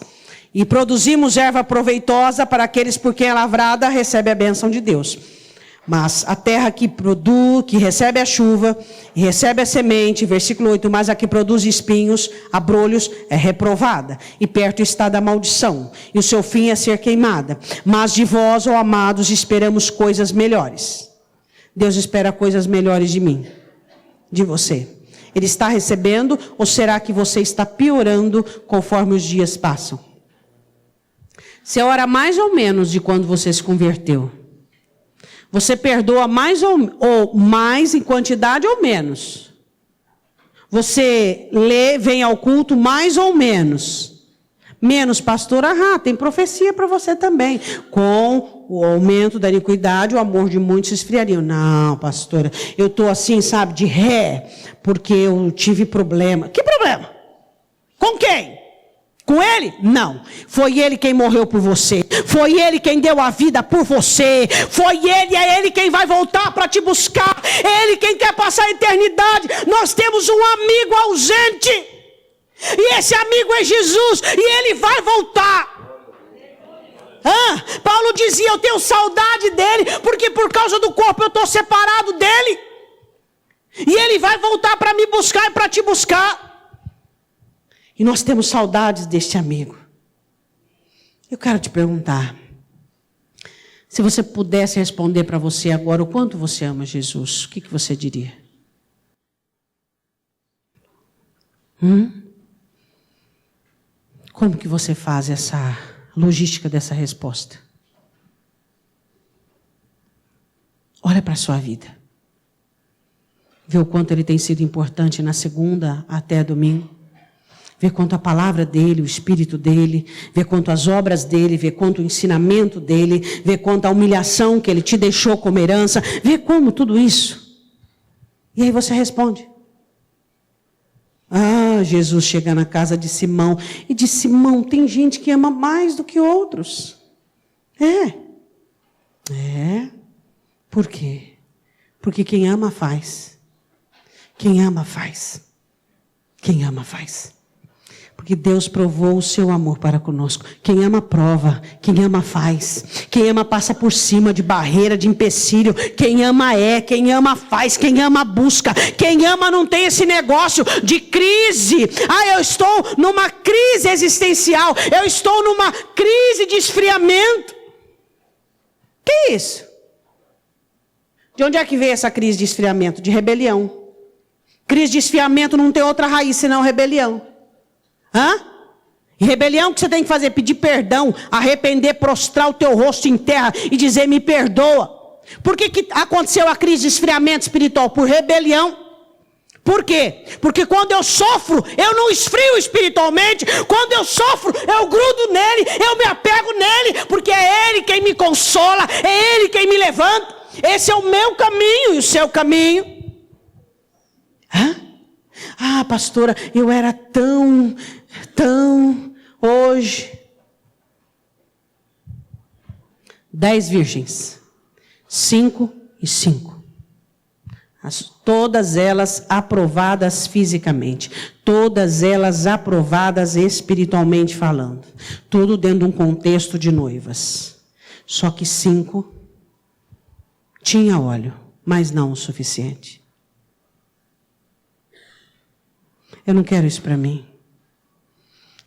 e produzimos erva proveitosa para aqueles por quem é lavrada, recebe a bênção de Deus. Mas a terra que produz, que recebe a chuva, e recebe a semente, versículo 8, mas a que produz espinhos, abrolhos, é reprovada, e perto está da maldição, e o seu fim é ser queimada. Mas de vós, ó amados, esperamos coisas melhores. Deus espera coisas melhores de mim, de você. Ele está recebendo, ou será que você está piorando conforme os dias passam? Você ora mais ou menos de quando você se converteu? Você perdoa mais ou mais em quantidade ou menos? Você lê, vem ao culto mais ou menos? Menos, pastor, tem profecia para você também. Com o aumento da iniquidade, o amor de muitos se esfriaria. Não, pastora, eu estou assim, sabe, de ré, porque eu tive problema. Que problema? Com quem? Com ele? Não. Foi ele quem morreu por você. Foi ele quem deu a vida por você. Foi ele, é ele quem vai voltar para te buscar. É ele quem quer passar a eternidade. Nós temos um amigo ausente. E esse amigo é Jesus. E ele vai voltar. Paulo dizia, eu tenho saudade dele, porque por causa do corpo eu estou separado dele. E ele vai voltar para me buscar e para te buscar. E nós temos saudades deste amigo. Eu quero te perguntar, se você pudesse responder para você agora o quanto você ama Jesus, o que você diria? Como que você faz essa logística dessa resposta? Olha para a sua vida. Vê o quanto ele tem sido importante na segunda até domingo. Vê quanto a palavra dele, o Espírito dele, vê quanto as obras dele, vê quanto o ensinamento dele, vê quanto a humilhação que ele te deixou como herança, vê como tudo isso. E aí você responde. Jesus chega na casa de Simão e diz, Simão, tem gente que ama mais do que outros. Por quê? Porque quem ama faz. Quem ama faz. Quem ama faz. Porque Deus provou o seu amor para conosco. Quem ama prova, quem ama faz. Quem ama passa por cima de barreira, de empecilho. Quem ama quem ama faz, quem ama busca. Quem ama não tem esse negócio de crise. Eu estou numa crise existencial. Eu estou numa crise de esfriamento. Que é isso? De onde é que veio essa crise de esfriamento? De rebelião. Crise de esfriamento não tem outra raiz senão rebelião. E rebelião que você tem que fazer? Pedir perdão, arrepender, prostrar o teu rosto em terra e dizer me perdoa. Por que aconteceu a crise de esfriamento espiritual? Por rebelião. Por quê? Porque quando eu sofro, eu não esfrio espiritualmente. Quando eu sofro, eu grudo nele, eu me apego nele, porque é ele quem me consola, é ele quem me levanta. Esse é o meu caminho e o seu caminho. Pastora, eu era tão hoje. 10 virgens, 5 e 5. Todas elas aprovadas fisicamente, todas elas aprovadas espiritualmente falando. Tudo dentro de um contexto de noivas. Só que 5 tinha óleo, mas não o suficiente. Eu não quero isso para mim.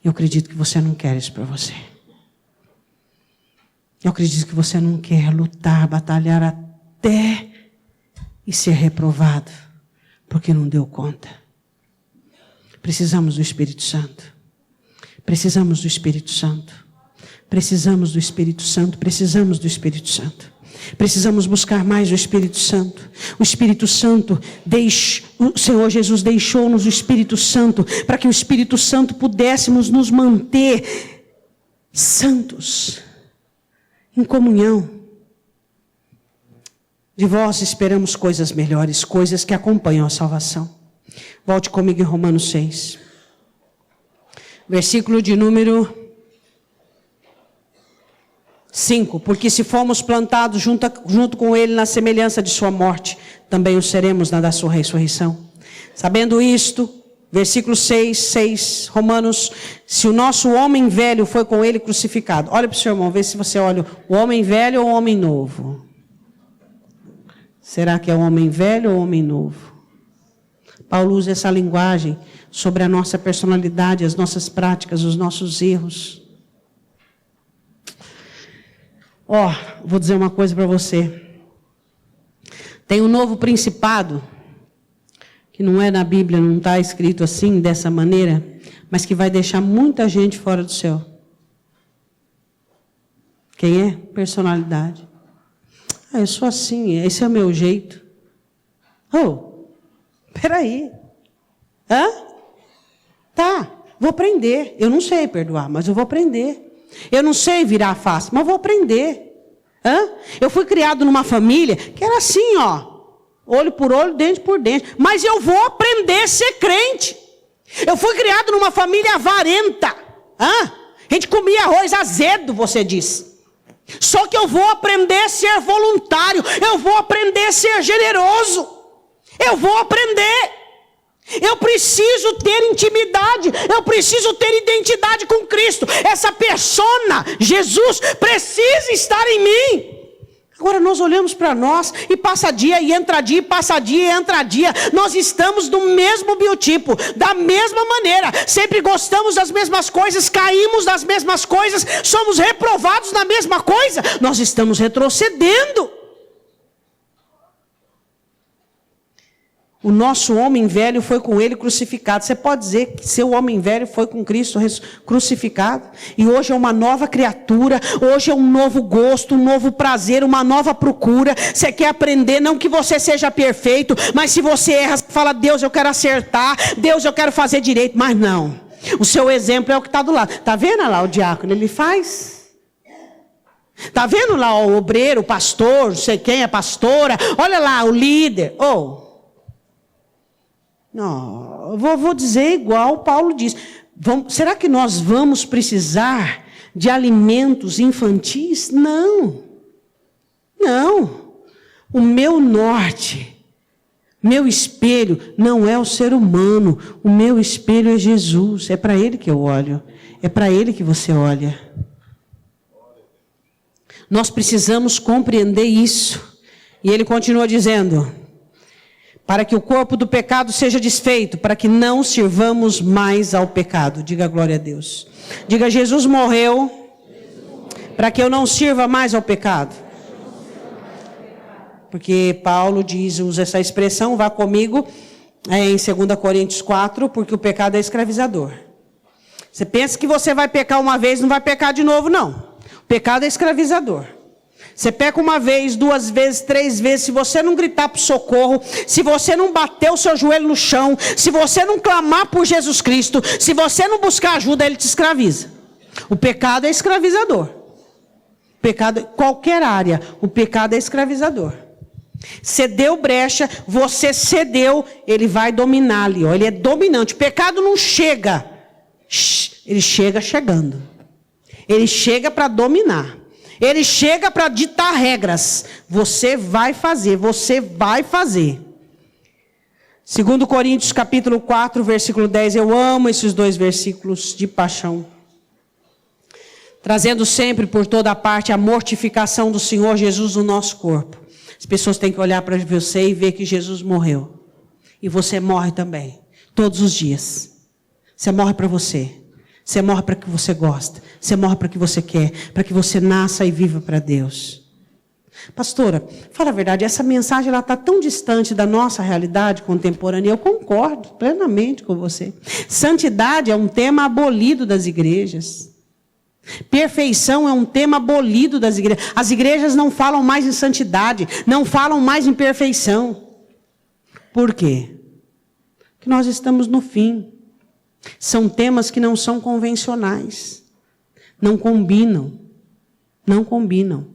Eu acredito que você não quer isso para você. Eu acredito que você não quer lutar, batalhar até e ser reprovado, porque não deu conta. Precisamos do Espírito Santo. Precisamos do Espírito Santo. Precisamos do Espírito Santo. Precisamos do Espírito Santo. Precisamos buscar mais o Espírito Santo. O Espírito Santo, o Senhor Jesus deixou-nos o Espírito Santo, para que o Espírito Santo pudéssemos nos manter santos, em comunhão. De vós esperamos coisas melhores, coisas que acompanham a salvação. Volte comigo em Romanos 6. Versículo de número 5. Porque se fomos plantados junto com ele na semelhança de sua morte, também o seremos na da sua ressurreição. Sabendo isto, versículo 6, Romanos, se o nosso homem velho foi com ele crucificado. Olha para o seu irmão, vê se você olha o homem velho ou o homem novo. Será que é o homem velho ou o homem novo? Paulo usa essa linguagem sobre a nossa personalidade, as nossas práticas, os nossos erros. Vou dizer uma coisa para você. Tem um novo principado, que não é na Bíblia, não está escrito assim, dessa maneira, mas que vai deixar muita gente fora do céu. Quem é? Personalidade. Eu sou assim, esse é o meu jeito. Peraí. Tá, vou aprender. Eu não sei perdoar, mas eu vou aprender. Eu não sei virar a face, mas eu vou aprender. Eu fui criado numa família que era assim, olho por olho, dente por dente. Mas eu vou aprender a ser crente. Eu fui criado numa família avarenta. A gente comia arroz azedo, você diz. Só que eu vou aprender a ser voluntário. Eu vou aprender a ser generoso. Eu vou aprender. Eu preciso ter intimidade. Eu preciso ter identidade com Cristo. Essa persona, Jesus, precisa estar em mim. Agora nós olhamos para nós e passa dia e entra dia, e passa dia e entra dia. Nós estamos do mesmo biotipo, da mesma maneira. Sempre gostamos das mesmas coisas, caímos das mesmas coisas, somos reprovados na mesma coisa. Nós estamos retrocedendo. O nosso homem velho foi com ele crucificado. Você pode dizer que seu homem velho foi com Cristo crucificado? E hoje é uma nova criatura, hoje é um novo gosto, um novo prazer, uma nova procura. Você quer aprender, não que você seja perfeito, mas se você erra, você fala, Deus, eu quero acertar, Deus, eu quero fazer direito. Mas não, o seu exemplo é o que está do lado. Está vendo lá o diácono? Ele faz. Está vendo lá o obreiro, o pastor, não sei quem, a pastora? Olha lá o líder. Não, vou dizer igual Paulo diz. Será que nós vamos precisar de alimentos infantis? Não. O meu norte, meu espelho não é o ser humano. O meu espelho é Jesus. É para ele que eu olho. É para ele que você olha. Nós precisamos compreender isso. E ele continua dizendo: para que o corpo do pecado seja desfeito, para que não sirvamos mais ao pecado. Diga glória a Deus. Diga, Jesus morreu para que eu não sirva mais ao pecado. Porque Paulo usa essa expressão, vá comigo, em 2 Coríntios 4, porque o pecado é escravizador. Você pensa que você vai pecar uma vez, não vai pecar de novo, não. O pecado é escravizador. Você peca uma vez, 2 vezes, 3 vezes, se você não gritar por socorro, se você não bater o seu joelho no chão, se você não clamar por Jesus Cristo, se você não buscar ajuda, ele te escraviza. O pecado é escravizador. Pecado, qualquer área, o pecado é escravizador. Cedeu brecha, você cedeu, ele vai dominar ali, ele é dominante. O pecado não chega, ele chega chegando. Ele chega para dominar. Ele chega para ditar regras. Você vai fazer, você vai fazer. 2 Coríntios capítulo 4, versículo 10. Eu amo esses 2 versículos de paixão. Trazendo sempre por toda parte a mortificação do Senhor Jesus no nosso corpo. As pessoas têm que olhar para você e ver que Jesus morreu. E você morre também. Todos os dias. Você morre para você. Você morre para que você gosta. Você morre para que você quer. Para que você nasça e viva para Deus. Pastora, fala a verdade, essa mensagem está tão distante da nossa realidade contemporânea. Eu concordo plenamente com você. Santidade é um tema abolido das igrejas. Perfeição é um tema abolido das igrejas. As igrejas não falam mais em santidade, não falam mais em perfeição. Por quê? Porque nós estamos no fim. São temas que não são convencionais. Não combinam. Não combinam.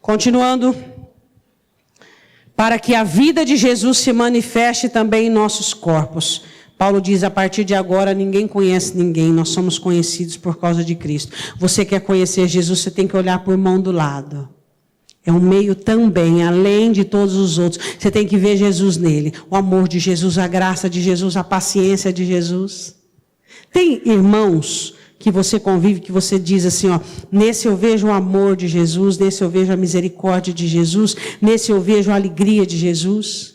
Continuando. Para que a vida de Jesus se manifeste também em nossos corpos. Paulo diz, a partir de agora ninguém conhece ninguém, nós somos conhecidos por causa de Cristo. Você quer conhecer Jesus, você tem que olhar para o irmão do lado. É um meio também, além de todos os outros. Você tem que ver Jesus nele. O amor de Jesus, a graça de Jesus, a paciência de Jesus. Tem irmãos que você convive, que você diz assim, ó, nesse eu vejo o amor de Jesus, nesse eu vejo a misericórdia de Jesus, nesse eu vejo a alegria de Jesus.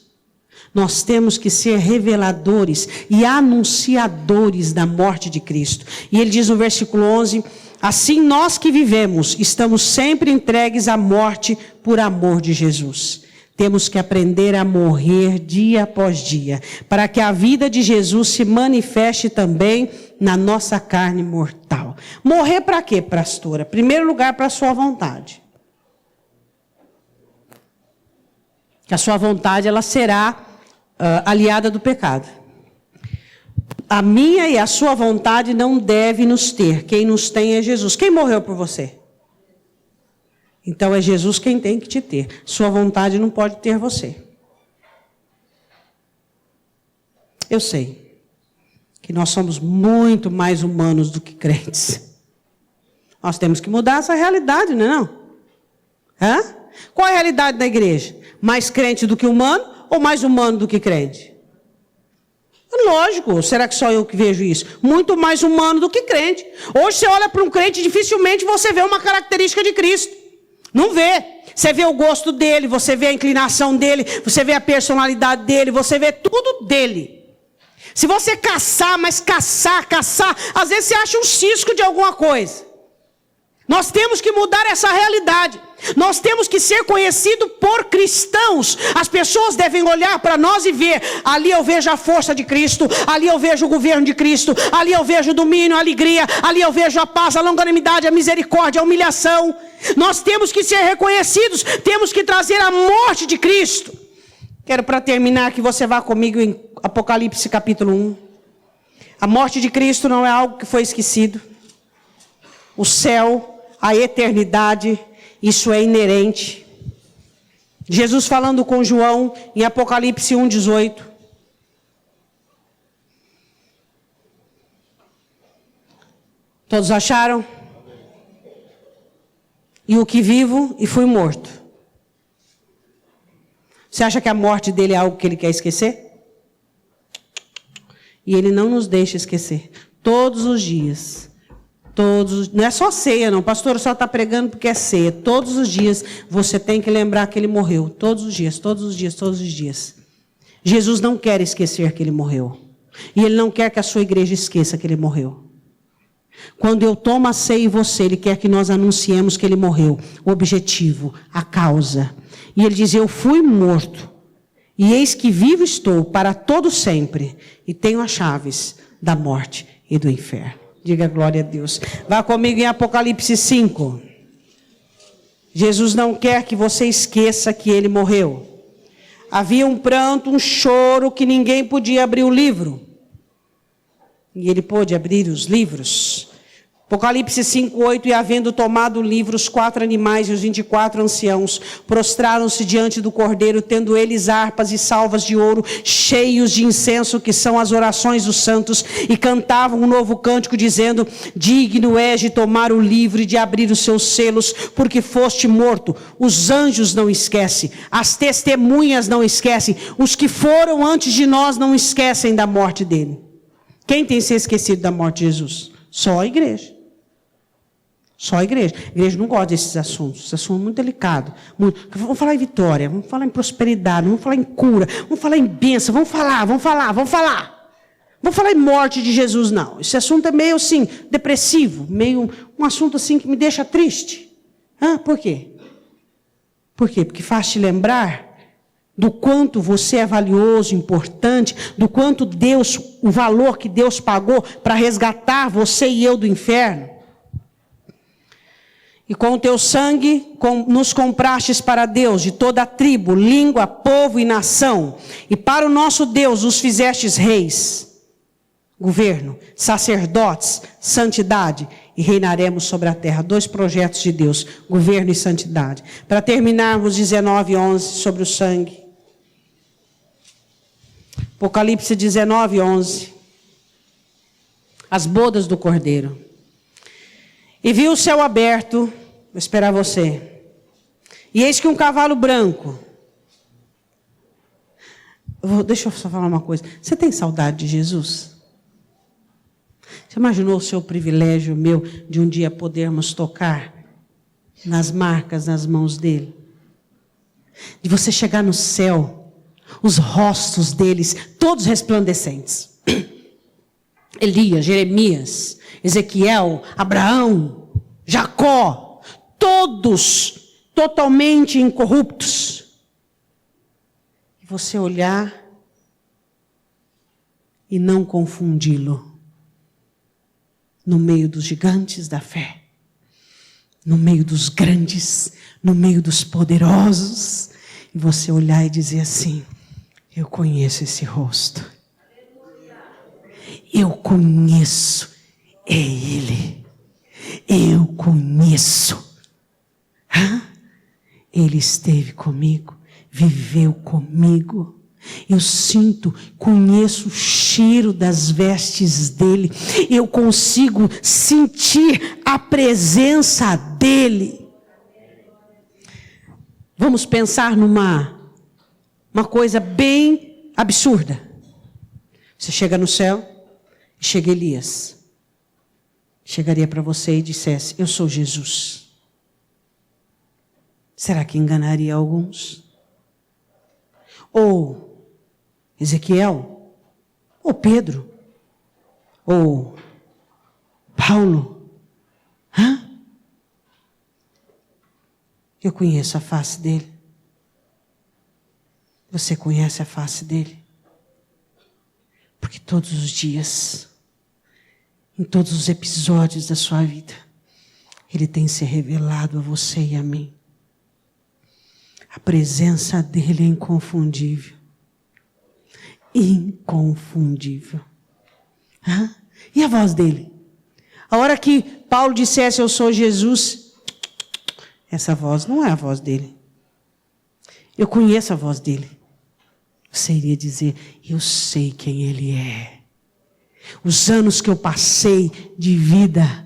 Nós temos que ser reveladores e anunciadores da morte de Cristo. E ele diz no versículo 11, assim nós que vivemos, estamos sempre entregues à morte por amor de Jesus. Temos que aprender a morrer dia após dia, para que a vida de Jesus se manifeste também na nossa carne mortal. Morrer para quê, pastora? Em primeiro lugar, para a sua vontade. Que a sua vontade, ela será aliada do pecado. A minha e a sua vontade não deve nos ter. Quem nos tem é Jesus. Quem morreu por você? Então é Jesus quem tem que te ter. Sua vontade não pode ter você. Eu sei que nós somos muito mais humanos do que crentes. Nós temos que mudar essa realidade, não é não? Hã? Qual é a realidade da igreja? Mais crente do que humano ou mais humano do que crente? Lógico, será que só eu que vejo isso? Muito mais humano do que crente. Hoje você olha para um crente, dificilmente você vê uma característica de Cristo. Não vê. Você vê o gosto dele, você vê a inclinação dele, você vê a personalidade dele, você vê tudo dele. Se você caçar, mas caçar, às vezes você acha um cisco de alguma coisa. Nós temos que mudar essa realidade. Nós temos que ser conhecidos por cristãos. As pessoas devem olhar para nós e ver, ali eu vejo a força de Cristo, ali eu vejo o governo de Cristo, ali eu vejo o domínio, a alegria, ali eu vejo a paz, a longanimidade, a misericórdia, a humilhação. Nós temos que ser reconhecidos, temos que trazer a morte de Cristo. Quero para terminar que você vá comigo em Apocalipse capítulo 1. A morte de Cristo não é algo que foi esquecido. O céu, a eternidade, isso é inerente. Jesus falando com João em Apocalipse 1:18. Todos acharam? E o que vivo e fui morto. Você acha que a morte dele é algo que ele quer esquecer? E ele não nos deixa esquecer. Todos os dias. Não é só ceia, não. Pastor, só está pregando porque é ceia. Todos os dias você tem que lembrar que ele morreu. Todos os dias, todos os dias, todos os dias. Jesus não quer esquecer que ele morreu. E ele não quer que a sua igreja esqueça que ele morreu. Quando eu tomo a ceia e você, ele quer que nós anunciemos que ele morreu. O objetivo, a causa. E ele diz, eu fui morto. E eis que vivo estou para todo sempre. E tenho as chaves da morte e do inferno. Diga glória a Deus. Vá comigo em Apocalipse 5. Jesus não quer que você esqueça que ele morreu. Havia um pranto, um choro, que ninguém podia abrir o livro. E ele pôde abrir os livros. Apocalipse 5:8, e havendo tomado o livro, os 4 animais e os 24 anciãos prostraram-se diante do Cordeiro, tendo eles harpas e salvas de ouro, cheios de incenso, que são as orações dos santos, e cantavam um novo cântico, dizendo, digno és de tomar o livro e de abrir os seus selos, porque foste morto. Os anjos não esquecem, as testemunhas não esquecem, os que foram antes de nós não esquecem da morte dele. Quem tem se esquecido da morte de Jesus? Só a igreja. Só a igreja. A igreja não gosta desses assuntos. Esse assunto é muito delicado. Vamos falar em vitória, vamos falar em prosperidade, vamos falar em cura, vamos falar em bênção, vamos falar. Vou falar em morte de Jesus, não. Esse assunto é meio assim, depressivo, meio um assunto assim que me deixa triste. Por quê? Por quê? Porque faz te lembrar do quanto você é valioso, importante, do quanto Deus, o valor que Deus pagou para resgatar você e eu do inferno. E com o teu sangue nos comprastes para Deus, de toda a tribo, língua, povo e nação. E para o nosso Deus os fizestes reis, governo, sacerdotes, santidade, e reinaremos sobre a terra. 2 projetos de Deus, governo e santidade. Para terminarmos 19:11 sobre o sangue. Apocalipse 19:11. As bodas do Cordeiro. E vi o céu aberto, vou esperar você. E eis que um cavalo branco. Deixa eu só falar uma coisa. Você tem saudade de Jesus? Você imaginou o seu privilégio, meu, de um dia podermos tocar nas marcas, nas mãos dele? De você chegar no céu, os rostos deles, todos resplandecentes. Elias, Jeremias, Ezequiel, Abraão, Jacó, todos totalmente incorruptos. E você olhar e não confundi-lo no meio dos gigantes da fé, no meio dos grandes, no meio dos poderosos, e você olhar e dizer assim: eu conheço esse rosto. Eu conheço, é Ele. Eu conheço. Ele esteve comigo, viveu comigo. Eu sinto, conheço o cheiro das vestes dele. Eu consigo sentir a presença dele. Vamos pensar numa coisa bem absurda. Você chega no céu. Chega Elias, chegaria para você e dissesse: eu sou Jesus. Será que enganaria alguns? Ou Ezequiel, ou Pedro, ou Paulo? Eu conheço a face dele. Você conhece a face dele? Porque todos os dias, em todos os episódios da sua vida, ele tem se revelado a você e a mim. A presença dele é inconfundível. Inconfundível. E a voz dele? A hora que Paulo dissesse: eu sou Jesus, essa voz não é a voz dele. Eu conheço a voz dele. Você iria dizer: eu sei quem ele é. Os anos que eu passei de vida,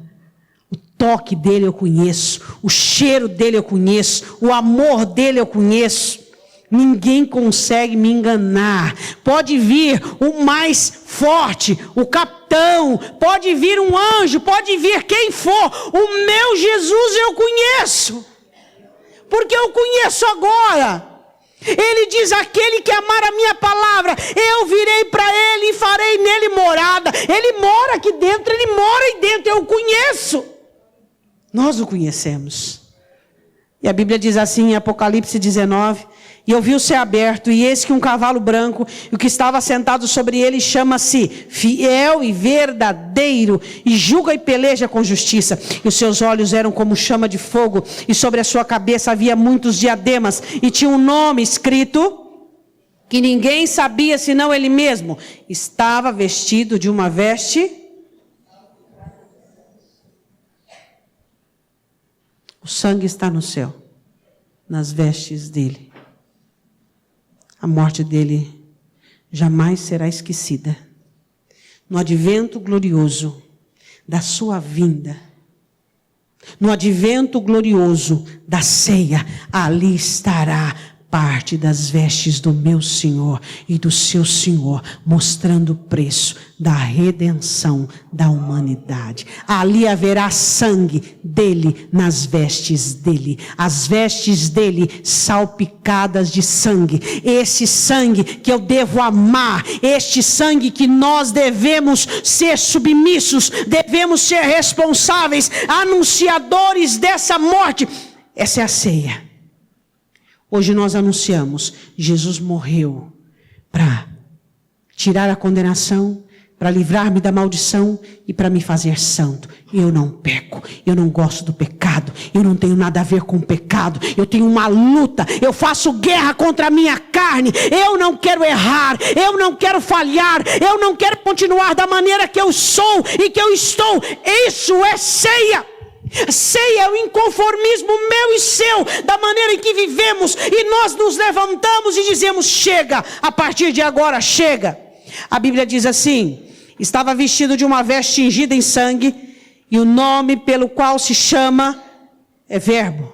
o toque dele eu conheço, o cheiro dele eu conheço, o amor dele eu conheço. Ninguém consegue me enganar. Pode vir o mais forte, o capitão, pode vir um anjo, pode vir quem for. O meu Jesus eu conheço. Porque eu conheço agora. Ele diz: aquele que amar a minha palavra, eu virei para ele e farei nele morada. Ele mora aqui dentro, ele mora aí dentro, eu o conheço. Nós o conhecemos. E a Bíblia diz assim em Apocalipse 19: e eu vi o céu aberto, e eis que um cavalo branco, e o que estava sentado sobre ele chama-se Fiel e Verdadeiro, e julga e peleja com justiça. E os seus olhos eram como chama de fogo, e sobre a sua cabeça havia muitos diademas, e tinha um nome escrito que ninguém sabia senão ele mesmo. Estava vestido de uma veste. O sangue está no céu, nas vestes dele. A morte dele jamais será esquecida. No advento glorioso da sua vinda, no advento glorioso da ceia, ali estará parte das vestes do meu Senhor e do seu Senhor, mostrando o preço da redenção da humanidade. Ali haverá sangue dele nas vestes dele, as vestes dele salpicadas de sangue. Esse sangue que eu devo amar, este sangue que nós devemos ser submissos, devemos ser responsáveis, anunciadores dessa morte. Essa é a ceia. Hoje nós anunciamos, Jesus morreu para tirar a condenação, para livrar-me da maldição e para me fazer santo. Eu não peco, eu não gosto do pecado, eu não tenho nada a ver com o pecado, eu tenho uma luta, eu faço guerra contra a minha carne, eu não quero errar, eu não quero falhar, eu não quero continuar da maneira que eu sou e que eu estou. Isso é ceia. Ceia é o inconformismo meu e seu, da maneira em que vivemos, e nós nos levantamos e dizemos: chega, a partir de agora chega. A Bíblia diz assim: estava vestido de uma veste tingida em sangue, e o nome pelo qual se chama é Verbo,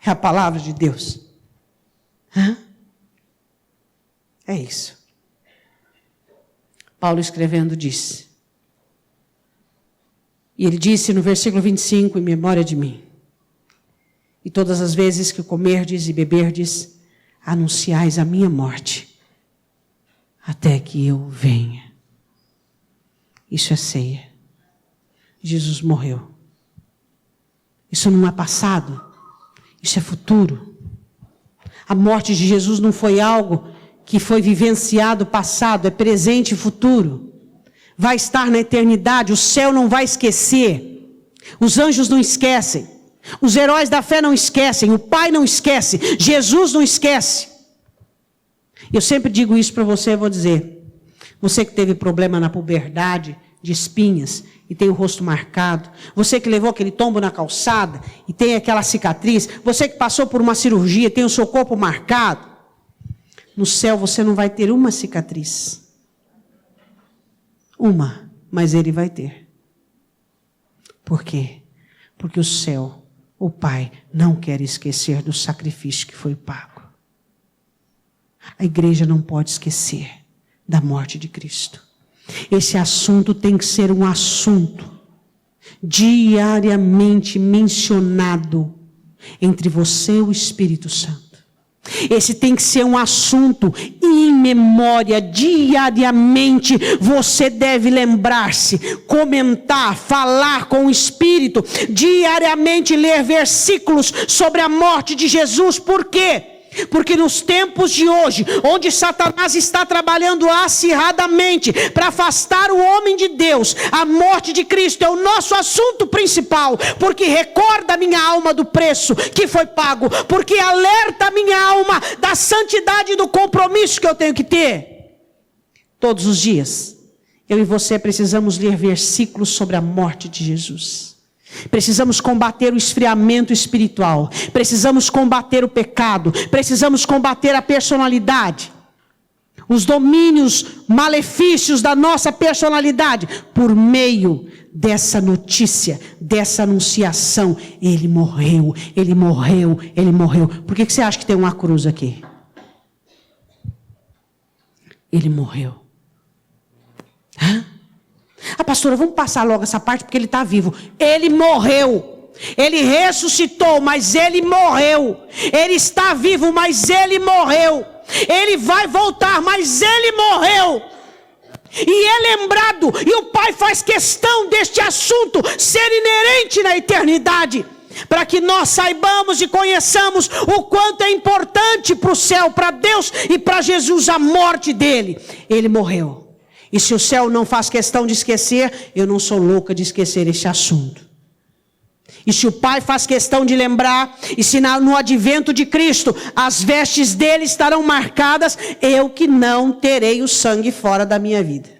é a palavra de Deus. É isso. Paulo escrevendo disse, e ele disse no versículo 25, em memória de mim: e todas as vezes que comerdes e beberdes, anunciais a minha morte, até que eu venha. Isso é ceia. Jesus morreu. Isso não é passado, isso é futuro. A morte de Jesus não foi algo que foi vivenciado passado, é presente e futuro. Vai estar na eternidade, o céu não vai esquecer, os anjos não esquecem, os heróis da fé não esquecem, o Pai não esquece, Jesus não esquece. Eu sempre digo isso para você, eu vou dizer: você que teve problema na puberdade, de espinhas, e tem o rosto marcado, você que levou aquele tombo na calçada, e tem aquela cicatriz, você que passou por uma cirurgia, tem o seu corpo marcado, no céu você não vai ter uma cicatriz. Uma, mas ele vai ter. Por quê? Porque o céu, o Pai, não quer esquecer do sacrifício que foi pago. A igreja não pode esquecer da morte de Cristo. Esse assunto tem que ser um assunto diariamente mencionado entre você e o Espírito Santo. Esse tem que ser um assunto em memória, diariamente você deve lembrar-se, comentar, falar com o Espírito, diariamente ler versículos sobre a morte de Jesus. Por quê? Porque nos tempos de hoje, onde Satanás está trabalhando acirradamente para afastar o homem de Deus, a morte de Cristo é o nosso assunto principal, porque recorda a minha alma do preço que foi pago, porque alerta a minha alma da santidade e do compromisso que eu tenho que ter. Todos os dias, eu e você precisamos ler versículos sobre a morte de Jesus. Precisamos combater o esfriamento espiritual, precisamos combater o pecado, precisamos combater a personalidade, os domínios malefícios da nossa personalidade, por meio dessa notícia, dessa anunciação. Ele morreu, ele morreu, ele morreu. Por que você acha que tem uma cruz aqui? Ele morreu. Pastora, vamos passar logo essa parte porque ele está vivo. Ele morreu. Ele ressuscitou, mas ele morreu. Ele está vivo, mas ele morreu. Ele vai voltar, mas ele morreu. E é lembrado, e o Pai faz questão deste assunto ser inerente na eternidade, para que nós saibamos e conheçamos o quanto é importante para o céu, para Deus e para Jesus a morte dele. Ele morreu. E se o céu não faz questão de esquecer, eu não sou louca de esquecer esse assunto. E se o Pai faz questão de lembrar, e se no advento de Cristo as vestes dele estarão marcadas, eu que não terei o sangue fora da minha vida.